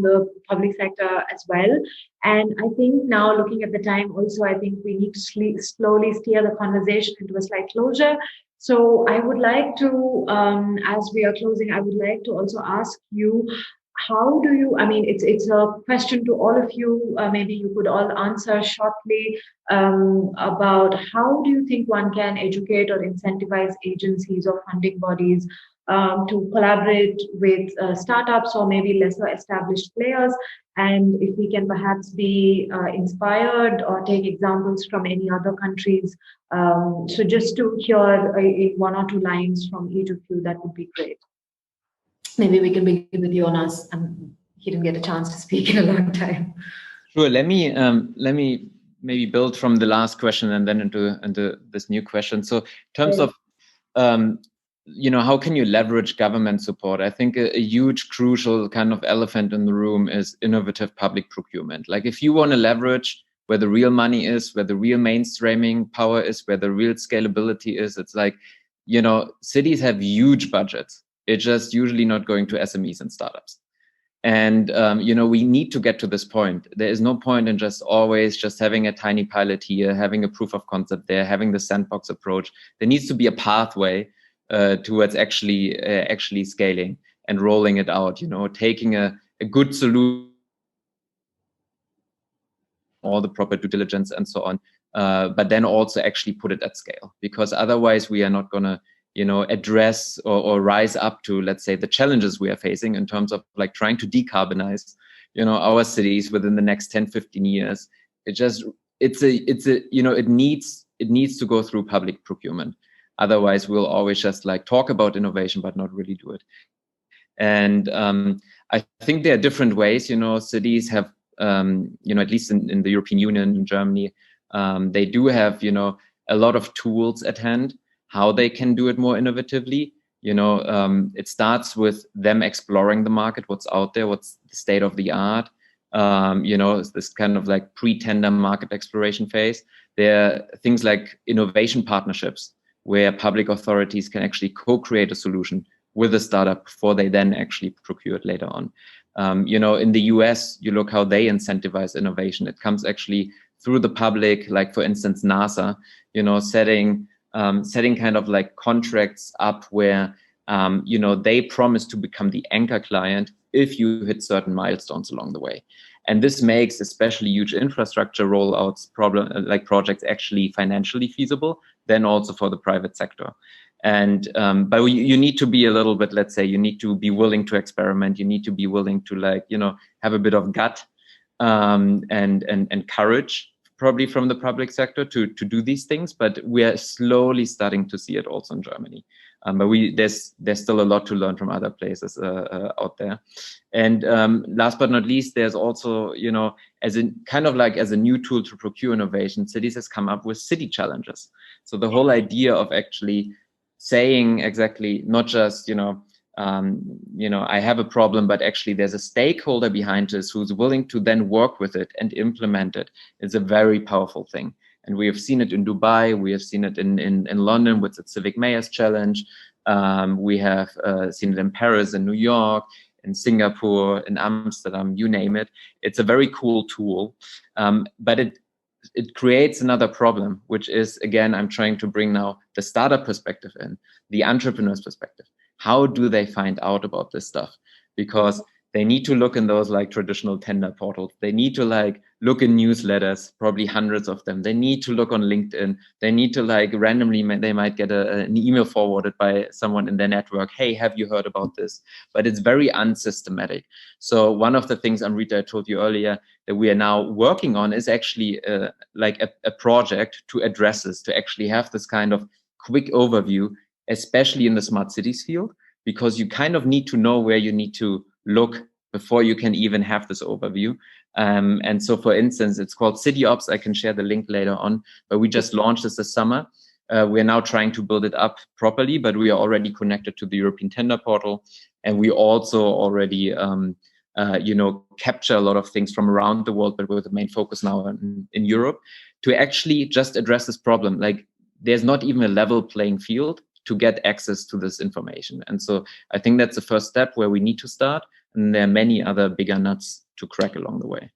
the public sector as well. And I think now, looking at the time, also, I think we need to slowly steer the conversation into a slight closure. So I would like to, as we are closing, I would like to also ask you, how do you? I mean, it's a question to all of you. Maybe you could all answer shortly about how do you think one can educate or incentivize agencies or funding bodies to collaborate with startups or maybe lesser established players, and if we can perhaps be inspired or take examples from any other countries. So just to hear one or two lines from each of you, that would be great. Maybe we can begin with Jonas. He didn't get a chance to speak in a long time. Sure. Let me maybe build from the last question and then into this new question. So in terms of how can you leverage government support? I think a huge, crucial kind of elephant in the room is innovative public procurement. Like if you want to leverage where the real money is, where the real mainstreaming power is, where the real scalability is, it's like, cities have huge budgets. It's just usually not going to SMEs and startups. And, we need to get to this point. There is no point in just always just having a tiny pilot here, having a proof of concept there, having the sandbox approach. There needs to be a pathway towards actually scaling and rolling it out, taking a good solution, all the proper due diligence and so on, but then also actually put it at scale, because otherwise we are not going to address or rise up to, let's say, the challenges we are facing in terms of like trying to decarbonize, our cities within the next 10, 15 years. It needs to go through public procurement. Otherwise we'll always just like talk about innovation, but not really do it. And I think there are different ways, cities have, at least in the European Union, in Germany, they do have, a lot of tools at hand, how they can do it more innovatively. It starts with them exploring the market, what's out there, what's the state of the art. This kind of like pre-tender market exploration phase. There are things like innovation partnerships, where public authorities can actually co-create a solution with a startup before they then actually procure it later on. In the US, you look how they incentivize innovation. It comes actually through the public, like for instance, NASA, setting kind of like contracts up where, they promise to become the anchor client if you hit certain milestones along the way. And this makes especially huge infrastructure rollouts projects actually financially feasible, then also for the private sector. And but you need to be a little bit, let's say, you need to be willing to experiment. You need to be willing to have a bit of gut and courage, probably from the public sector to do these things. But we are slowly starting to see it also in Germany. But there's still a lot to learn from other places out there. And last but not least, there's also, as a new tool to procure innovation, cities has come up with city challenges. So the whole idea of actually saying exactly, not just, I have a problem, but actually there's a stakeholder behind this who's willing to then work with it and implement it. It's a very powerful thing. And we have seen it in Dubai. We have seen it in London with the Civic Mayors Challenge. We have seen it in Paris, in New York, in Singapore, in Amsterdam, you name it. It's a very cool tool, but it creates another problem, which is, again, I'm trying to bring now the startup perspective in, the entrepreneur's perspective. How do they find out about this stuff? Because they need to look in those like traditional tender portals. They need to like look in newsletters, probably hundreds of them. They need to look on LinkedIn. They need to like randomly, they might get an email forwarded by someone in their network. Hey, have you heard about this? But it's very unsystematic. So one of the things, Amrita, I told you earlier, that we are now working on is actually like a project to address this, to actually have this kind of quick overview, especially in the smart cities field, because you kind of need to know where you need to look before you can even have this overview. And so, for instance, it's called City Ops. I can share the link later on, but we just launched this summer. We're now trying to build it up properly, but we are already connected to the European Tender Portal. And we also already, capture a lot of things from around the world, but with the main focus now in Europe, to actually just address this problem. Like, there's not even a level playing field to get access to this information. And so I think that's the first step where we need to start. And there are many other bigger nuts to crack along the way.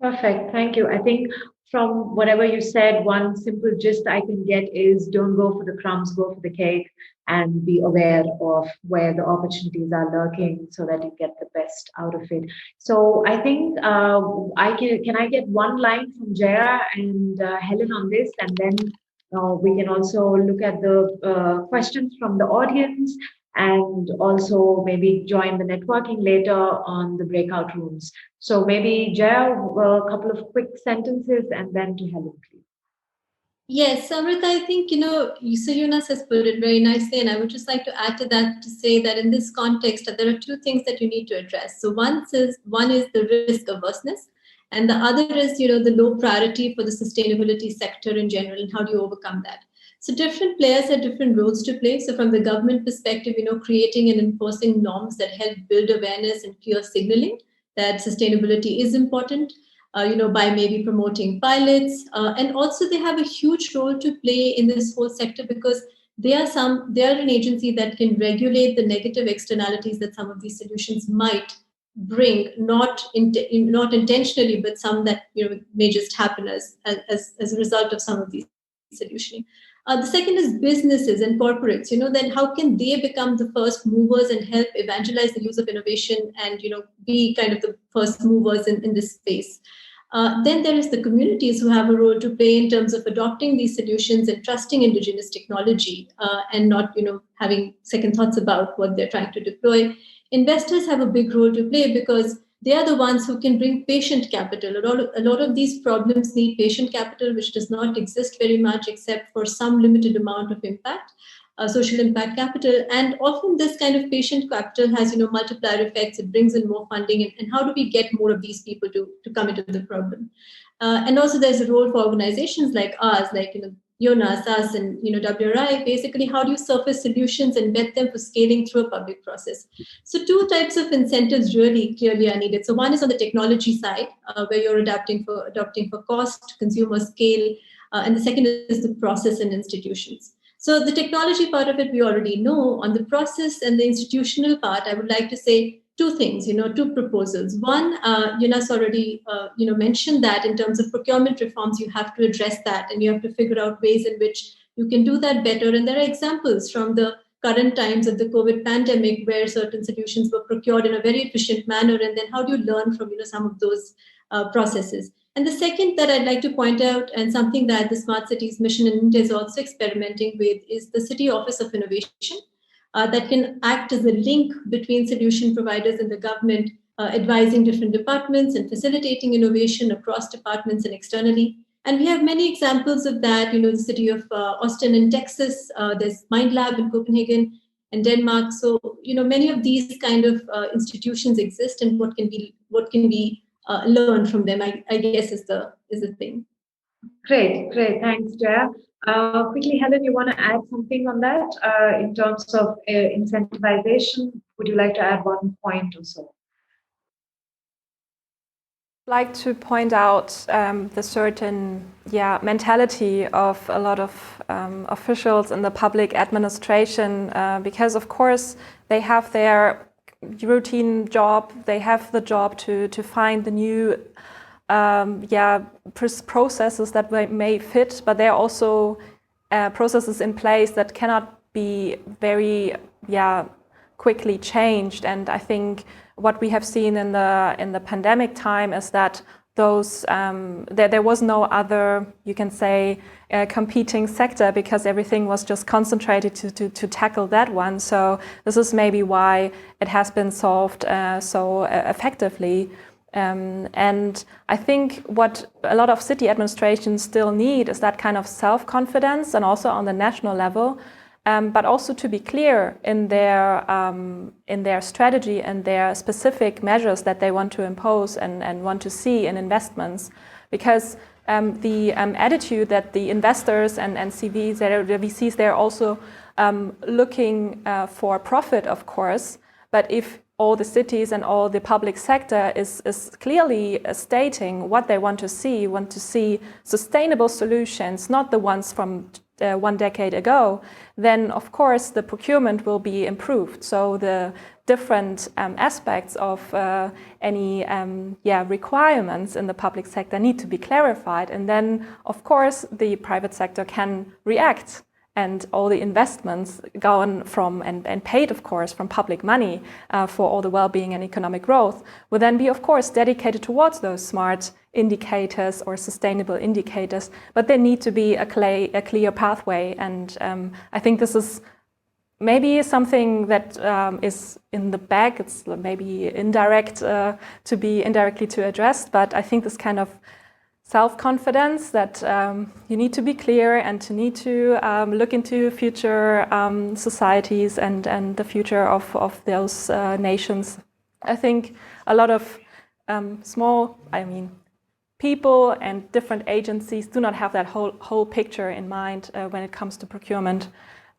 Perfect. Thank you. I think from whatever you said, one simple gist I can get is don't go for the crumbs, go for the cake, and be aware of where the opportunities are lurking so that you get the best out of it. So I think can I get one line from Jaya and Helen on this, and then we can also look at the questions from the audience and also maybe join the networking later on the breakout rooms. So maybe Jaya, a couple of quick sentences and then to Helen, please. Yes, Amrita, I think, Jonas has put it very nicely, and I would just like to add to that to say that in this context, there are two things that you need to address. So one is the risk averseness, and the other is, the low priority for the sustainability sector in general, and how do you overcome that? So different players have different roles to play. So from the government perspective, creating and enforcing norms that help build awareness and clear signaling that sustainability is important, by maybe promoting pilots. And also they have a huge role to play in this whole sector because they are an agency that can regulate the negative externalities that some of these solutions might bring, not intentionally, but some that may just happen as a result of some of these solutioning. The second is businesses and corporates, then how can they become the first movers and help evangelize the use of innovation and, be kind of the first movers in this space. Then there is the communities who have a role to play in terms of adopting these solutions and trusting indigenous technology and not, having second thoughts about what they're trying to deploy. Investors have a big role to play because they are the ones who can bring patient capital. A lot of these problems need patient capital, which does not exist very much except for some limited amount of impact, social impact capital. And often this kind of patient capital has, multiplier effects. It brings in more funding. And how do we get more of these people to come into the problem? And also there's a role for organizations like ours, like, Jonas, us, and WRI. Basically, how do you surface solutions and vet them for scaling through a public process? So two types of incentives really clearly are needed. So one is on the technology side, where you're adapting for cost, consumer scale, and the second is the process and institutions. So the technology part of it we already know. On the process and the institutional part, I would like to say two things, two proposals. One, Jonas already, mentioned that in terms of procurement reforms, you have to address that and you have to figure out ways in which you can do that better. And there are examples from the current times of the COVID pandemic where certain solutions were procured in a very efficient manner. And then how do you learn from, some of those processes? And the second that I'd like to point out, and something that the Smart Cities Mission in India is also experimenting with, is the City Office of Innovation. That can act as a link between solution providers and the government, advising different departments and facilitating innovation across departments and externally. And we have many examples of that, the city of Austin in Texas, there's MindLab in Copenhagen and Denmark. So, many of these kind of institutions exist, and what can be learned from them, I guess is the thing. Great. Thanks, Jaya. Quickly, Helen, you want to add something on that in terms of incentivization? Would you like to add one point or so? I'd like to point out the certain mentality of a lot of officials in the public administration, because of course they have their routine job, they have the job to find the new processes that may fit, but there are also processes in place that cannot be very quickly changed. And I think what we have seen in the pandemic time is that those there was no other, you can say, competing sector, because everything was just concentrated to tackle that one. So this is maybe why it has been solved so effectively. And I think what a lot of city administrations still need is that kind of self-confidence, and also on the national level, but also to be clear in their strategy and their specific measures that they want to impose and want to see in investments. Because the attitude that the investors and CVs, the VCs, they're also looking for profit, of course, but if all the cities and all the public sector is clearly stating what they want to see sustainable solutions, not the ones from 1 decade ago, then of course the procurement will be improved. So the different aspects of any requirements in the public sector need to be clarified, and then of course the private sector can react, and all the investments gone from and paid of course from public money for all the well-being and economic growth will then be of course dedicated towards those smart indicators or sustainable indicators, but there need to be a clear pathway, and I think this is maybe something that is in the back. It's maybe indirect to be indirectly to address, but I think this kind of self-confidence that you need to be clear and to need to look into future societies and the future of those nations. I think a lot of people and different agencies do not have that whole picture in mind when it comes to procurement,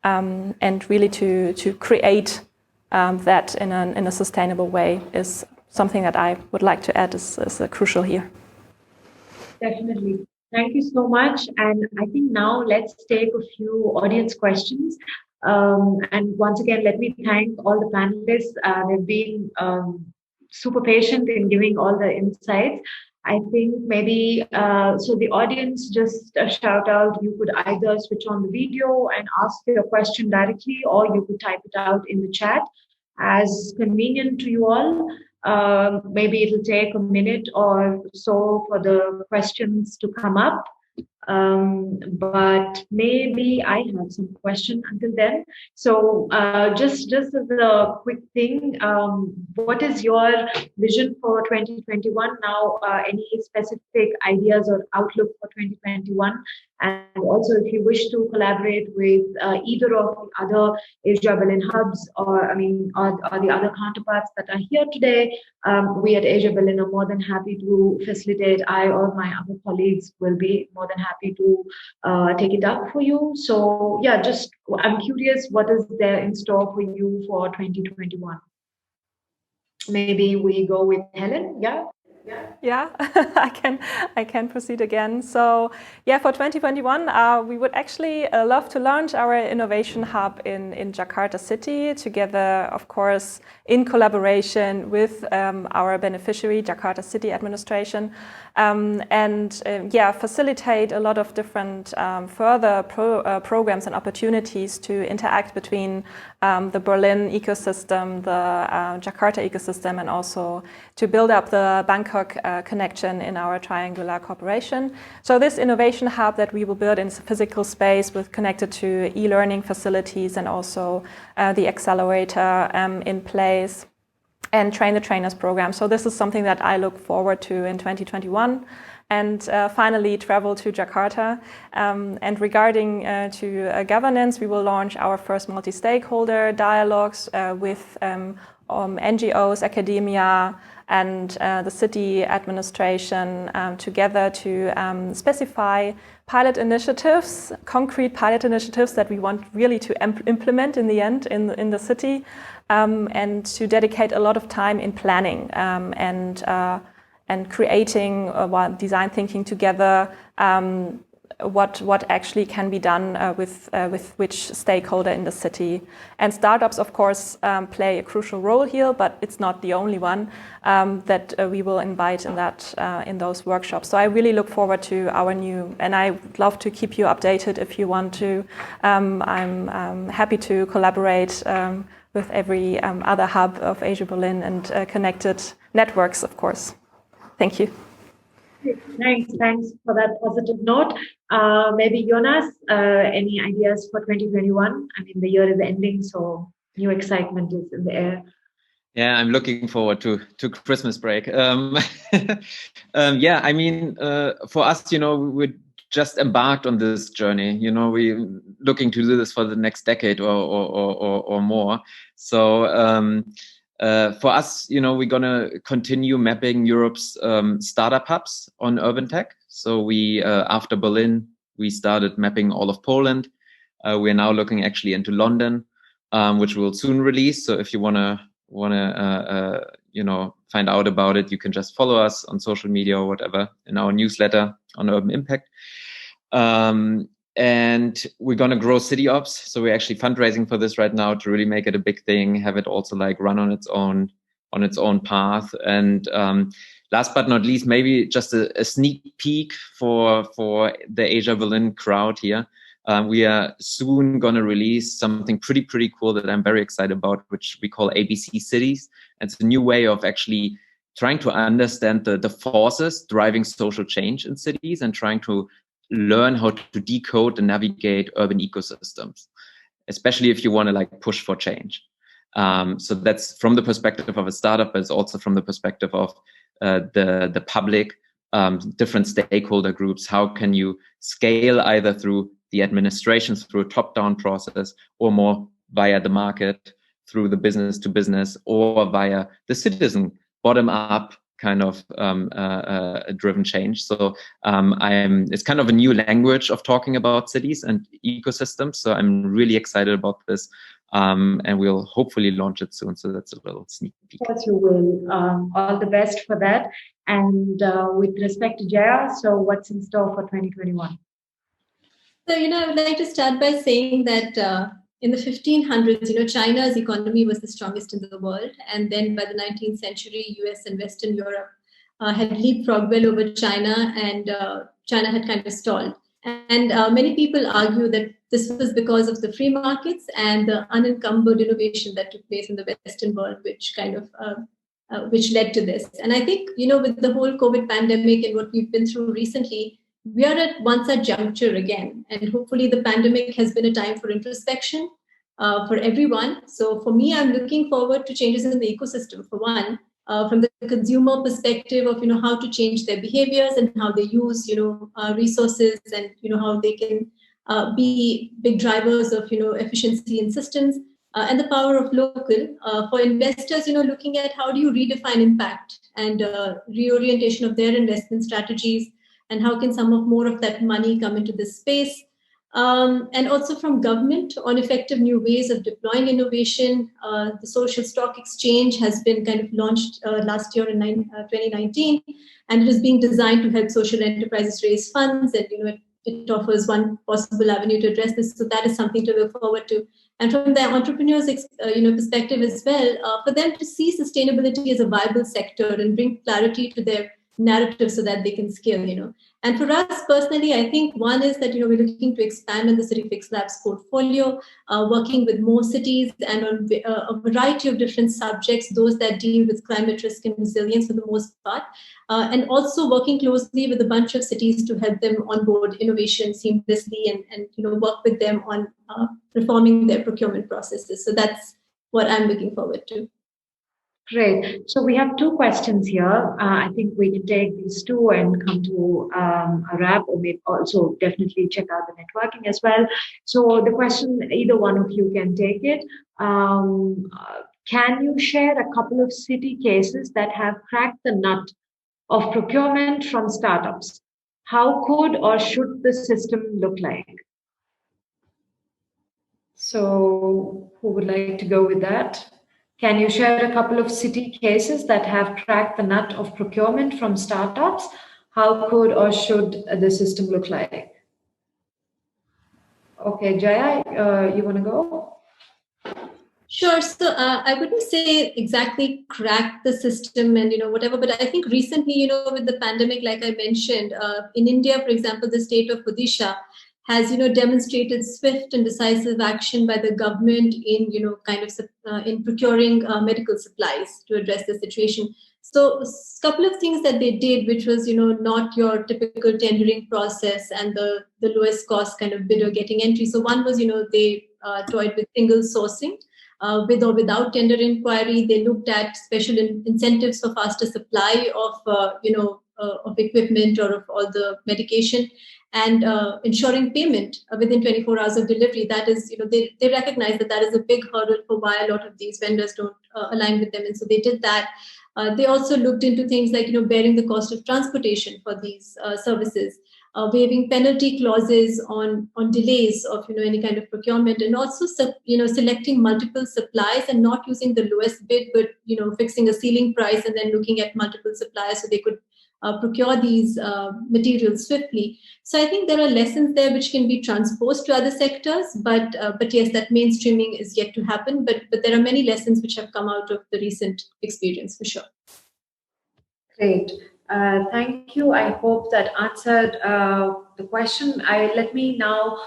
and really to create that in a sustainable way is something that I would like to add is crucial here. Definitely. Thank you so much. And I think now let's take a few audience questions. And once again, let me thank all the panelists. They've been super patient in giving all the insights. I think maybe, so the audience, just a shout out, you could either switch on the video and ask your question directly, or you could type it out in the chat as convenient to you all. Maybe it'll take a minute or so for the questions to come up. But maybe I have some question until then. So just as a quick thing, what is your vision for 2021 now? Any specific ideas or outlook for 2021? And also, if you wish to collaborate with either of the other AsiaBerlin hubs, or the other counterparts that are here today, we at AsiaBerlin are more than happy to facilitate. I or my other colleagues will be more than happy to take it up for you. So yeah, I'm curious, what is there in store for you for 2021? Maybe we go with Helen. Yeah, I can proceed again. So yeah, for 2021, we would actually love to launch our innovation hub in Jakarta city together, of course, in collaboration with our beneficiary, Jakarta City Administration, and facilitate a lot of different further programs and opportunities to interact between the Berlin ecosystem, the Jakarta ecosystem, and also to build up the Bangkok connection in our triangular cooperation. So this innovation hub that we will build in physical space with connected to e-learning facilities and also the accelerator in place, and train the trainers program. So this is something that I look forward to in 2021. And finally, travel to Jakarta. And regarding to governance, we will launch our first multi-stakeholder dialogues with NGOs, academia, and the city administration together to specify pilot initiatives, concrete pilot initiatives that we want really to implement in the end in the city, and to dedicate a lot of time in planning and creating design thinking together. What actually can be done with which stakeholder in the city. And startups, of course, play a crucial role here, but it's not the only one that we will invite in those workshops. So I really look forward to our new, and I would love to keep you updated if you want to. I'm happy to collaborate with every other hub of AsiaBerlin and connected networks, of course. Thank you. Thanks for that positive note. Maybe Jonas, any ideas for 2021? I mean, the year is ending, so new excitement is in the air. Yeah, I'm looking forward to Christmas break. For us, we just embarked on this journey. We're looking to do this for the next decade or more. So for us, we're going to continue mapping Europe's startup hubs on urban tech. So we, after Berlin, we started mapping all of Poland. We're now looking actually into London, which we'll soon release. So if you want to find out about it, you can just follow us on social media or whatever in our newsletter on Urban Impact. and we're going to grow city ops. So we're actually fundraising for this right now to really make it a big thing, have it also like run on its own path. And last but not least, maybe just a sneak peek for the AsiaBerlin crowd here. We are soon going to release something pretty cool that I'm very excited about, which we call ABC Cities. And it's a new way of actually trying to understand the forces driving social change in cities and trying to learn how to decode and navigate urban ecosystems, especially if you want to like push for change. So that's from the perspective of a startup, but it's also from the perspective of the public, different stakeholder groups. How can you scale either through the administration, through a top-down process, or more via the market, through the business to business, or via the citizen bottom-up kind of driven change. So it's kind of a new language of talking about cities and ecosystems. So I'm really excited about this. And we'll hopefully launch it soon. So that's a little sneak peek. Of course you will. All the best for that. And with respect to Jaya, so what's in store for 2021? So, I would like to start by saying that in the 1500s, China's economy was the strongest in the world. And then by the 19th century, US and Western Europe had leapfrogged well over China, and China had kind of stalled. And many people argue that this was because of the free markets and the unencumbered innovation that took place in the Western world, which kind of which led to this. And I think, with the whole COVID pandemic and what we've been through recently, we are at one such juncture again. And hopefully the pandemic has been a time for introspection for everyone. So for me, I'm looking forward to changes in the ecosystem, for one, from the consumer perspective of, how to change their behaviors and how they use, resources, and, how they can be big drivers of, efficiency in systems, and the power of local. For investors, looking at how do you redefine impact and reorientation of their investment strategies, and how can more of that money come into this space. And also from government on effective new ways of deploying innovation. The social stock exchange has been kind of launched last year in 2019, and it is being designed to help social enterprises raise funds, and it offers one possible avenue to address this. So that is something to look forward to. And from the entrepreneurs' perspective as well, for them to see sustainability as a viable sector and bring clarity to their narrative so that they can scale. And for us personally, I think one is that, we're looking to expand on the City Fix Labs portfolio, working with more cities and on a variety of different subjects, those that deal with climate risk and resilience for the most part, and also working closely with a bunch of cities to help them onboard innovation seamlessly and work with them on reforming their procurement processes. So that's what I'm looking forward to. Great. So we have two questions here. I think we can take these two and come to a wrap, or maybe also definitely check out the networking as well. So the question, either one of you can take it. Can you share a couple of city cases that have cracked the nut of procurement from startups? How could or should the system look like? So who would like to go with that? Can you share a couple of city cases that have cracked the nut of procurement from startups? How could or should the system look like? Okay, Jaya, you want to go? Sure. So I wouldn't say exactly crack the system and, whatever, but I think recently, with the pandemic, like I mentioned, in India, for example, the state of Odisha has, demonstrated swift and decisive action by the government in, in procuring medical supplies to address the situation. So a couple of things that they did, which was, not your typical tendering process and the lowest cost kind of bidder getting entry. So one was, they toyed with single sourcing. With or without tender inquiry, they looked at special incentives for faster supply of equipment or of all the medication, and ensuring payment within 24 hours of delivery. That is, they recognize that is a big hurdle for why a lot of these vendors don't align with them, and so they did that. They also looked into things like bearing the cost of transportation for these services. Waiving penalty clauses on delays of any kind of procurement, and also selecting multiple suppliers and not using the lowest bid, but fixing a ceiling price and then looking at multiple suppliers so they could procure these materials swiftly. So I think there are lessons there which can be transposed to other sectors, but yes, that mainstreaming is yet to happen. But there are many lessons which have come out of the recent experience for sure. Great. Thank you. I hope that answered the question. Let me now,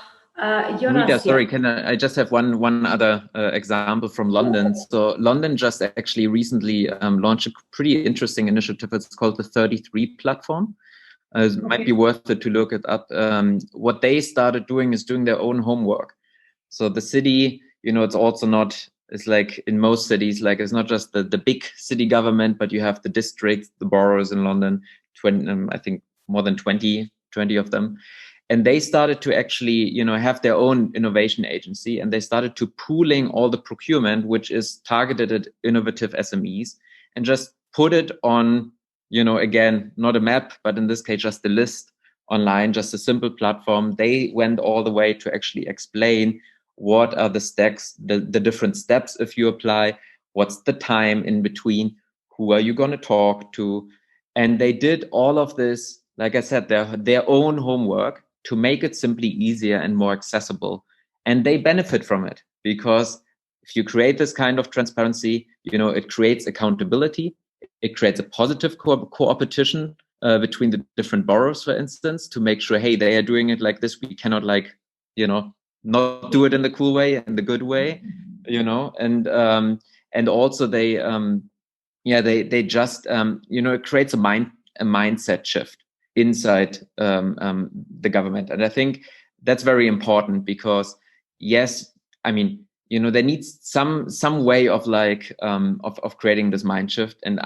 Jonas. Rita, sorry, can I just have one other example from London? So London just actually recently launched a pretty interesting initiative. It's called the 33 platform. It might be worth it to look it up. What they started doing is doing their own homework. So the city, it's also not, it's like in most cities, like it's not just the big city government, but you have the districts, the boroughs in London, I think more than 20 of them. And they started to actually, have their own innovation agency, and they started to pooling all the procurement, which is targeted at innovative SMEs, and just put it on, again, not a map, but in this case, just a list online, just a simple platform. They went all the way to actually explain what are the steps, the different steps if you apply, what's the time in between, who are you going to talk to? And they did all of this, like I said, their own homework to make it simply easier and more accessible. And they benefit from it, because if you create this kind of transparency, it creates accountability. It creates a positive co-opetition between the different boroughs, for instance, to make sure, hey, they are doing it like this. We cannot not do it in the cool way and the good way, and also they just, it creates a mindset shift inside the government. And I think that's very important, because yes, I mean, there needs some way of of creating this mind shift and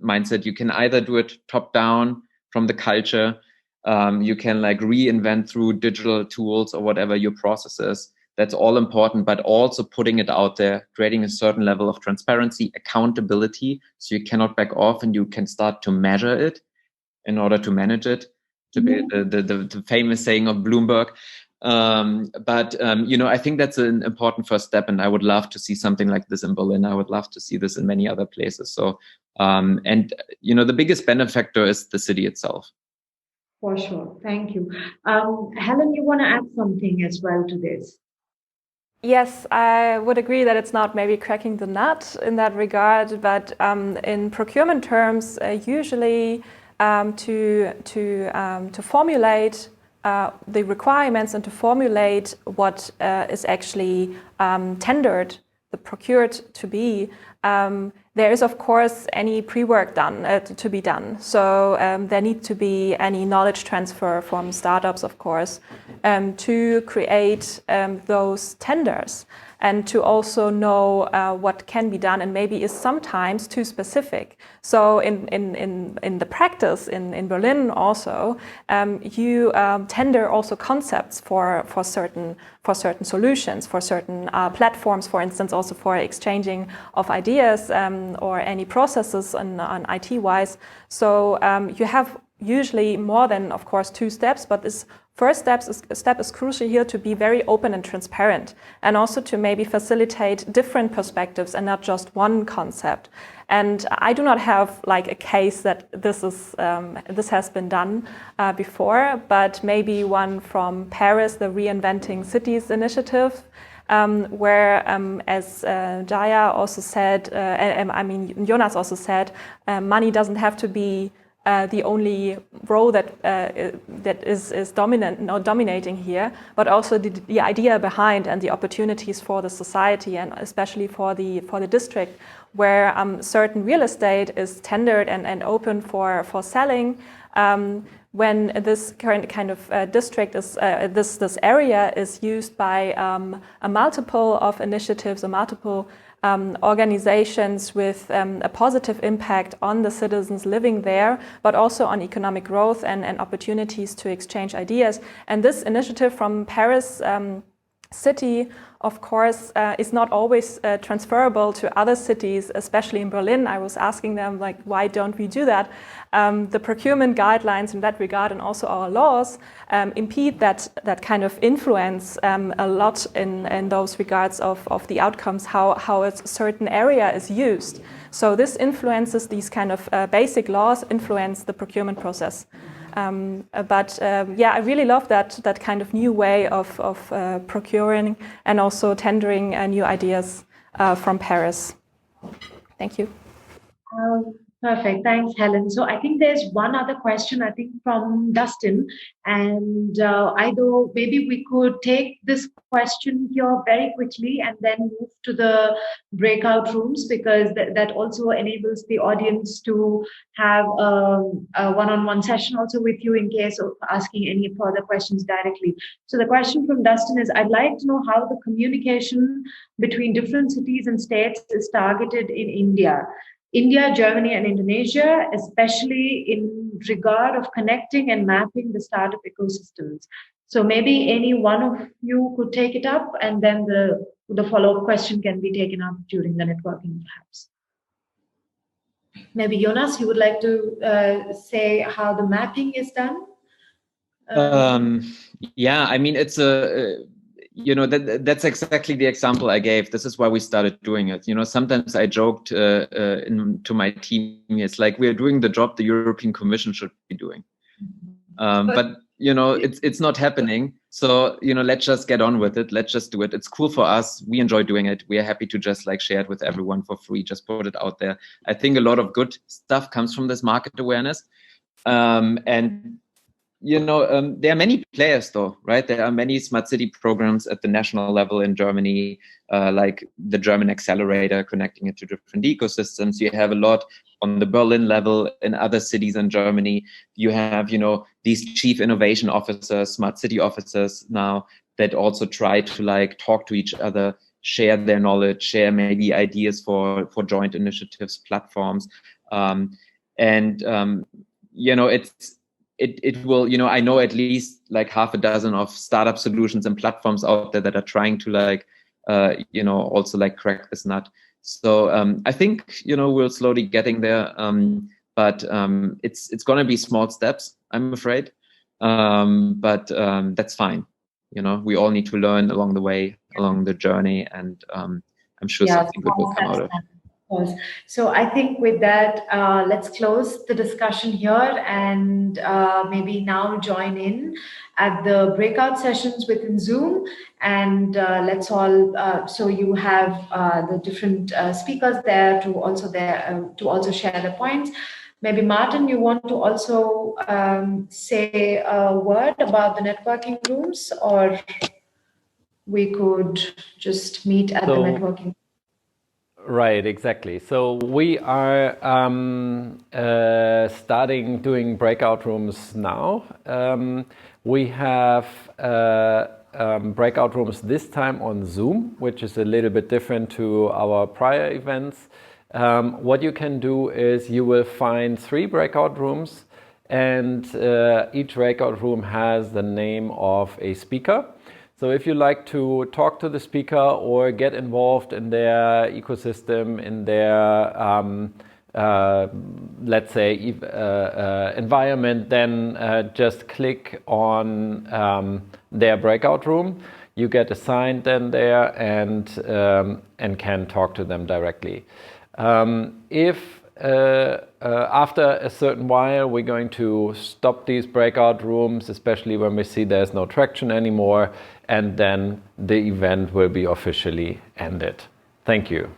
mindset. You can either do it top down from the culture. You can reinvent through digital tools or whatever your process is. That's all important, but also putting it out there, creating a certain level of transparency, accountability, so you cannot back off and you can start to measure it in order to manage it, to be the famous saying of Bloomberg. I think that's an important first step, and I would love to see something like this in Berlin. I would love to see this in many other places. So, the biggest benefactor is the city itself. For sure. Thank you. Helen, you want to add something as well to this? Yes, I would agree that it's not maybe cracking the nut in that regard, but in procurement terms, usually to formulate the requirements and to formulate what is actually tendered, procured to be, there is of course any pre-work done to be done. So there needs to be any knowledge transfer from startups, of course, to create those tenders, and to also know what can be done, and maybe is sometimes too specific. So in the practice in Berlin also, you tender also concepts for certain solutions, for certain platforms, for instance, also for exchanging of ideas or any processes on IT-wise. So you have usually more than, of course, two steps, but this first step is crucial here, to be very open and transparent, and also to maybe facilitate different perspectives and not just one concept. And I do not have a case that this has been done before, but maybe one from Paris, the Reinventing Cities initiative, where, as Jaya also said, Jonas also said, money doesn't have to be the only role that is dominating here, but also the idea behind and the opportunities for the society, and especially for the district, where certain real estate is tendered and open for selling. When this current kind of district is this area is used by a multiple of initiatives, a multiple organizations with a positive impact on the citizens living there, but also on economic growth and opportunities to exchange ideas. And this initiative from Paris city, of course, is not always transferable to other cities, especially in Berlin. I was asking them, like, why don't we do that? The procurement guidelines in that regard and also our laws impede that kind of influence a lot in those regards of the outcomes, how a certain area is used. So this influences, these kind of basic laws influence the procurement process. Yeah, I really love that kind of new way of procuring and also tendering new ideas from Paris. Thank you. Perfect. Thanks, Helen. So I think there's one other question, I think, from Dustin. And either maybe we could take this question here very quickly and then move to the breakout rooms, because that also enables the audience to have a one-on-one session also with you in case of asking any further questions directly. So the question from Dustin is, I'd like to know how the communication between different cities and states is targeted in India, Germany, and Indonesia, especially in regard of connecting and mapping the startup ecosystems. So maybe any one of you could take it up, and then the follow-up question can be taken up during the networking, perhaps. Maybe Jonas, you would like to say how the mapping is done? Yeah, I mean, it's that's exactly the example I gave. This is why we started doing it. Sometimes I joked to my team, it's like we're doing the job the European Commission should be doing. But it's not happening. So let's just get on with it. Let's just do it. It's cool for us. We enjoy doing it. We are happy to just like share it with everyone for free. Just put it out there. I think a lot of good stuff comes from this market awareness, and there are many players though, right? There are many smart city programs at the national level in Germany, like the German Accelerator, connecting it to different ecosystems. You have a lot on the Berlin level in other cities in Germany. You have, these chief innovation officers, smart city officers now that also try to like talk to each other, share their knowledge, share maybe ideas for joint initiatives, platforms. It will, I know at least like half a dozen of startup solutions and platforms out there that are trying to like, also like crack this nut. So I think, we're slowly getting there, but it's going to be small steps, I'm afraid. But that's fine. We all need to learn along the way, along the journey, and I'm sure something good will come out of it. So I think with that, let's close the discussion here and maybe now join in at the breakout sessions within Zoom. And let's all, so you have the different speakers there to also share the points. Maybe Martin, you want to also say a word about the networking rooms, or we could just meet at the networking. Right, exactly. So we are starting doing breakout rooms now. We have breakout rooms this time on Zoom, which is a little bit different to our prior events. What you can do is you will find 3 breakout rooms, and each breakout room has the name of a speaker. So if you like to talk to the speaker or get involved in their ecosystem, in their, let's say, environment, then just click on their breakout room. You get assigned then there and can talk to them directly. If after a certain while we're going to stop these breakout rooms, especially when we see there's no traction anymore, and then the event will be officially ended. Thank you.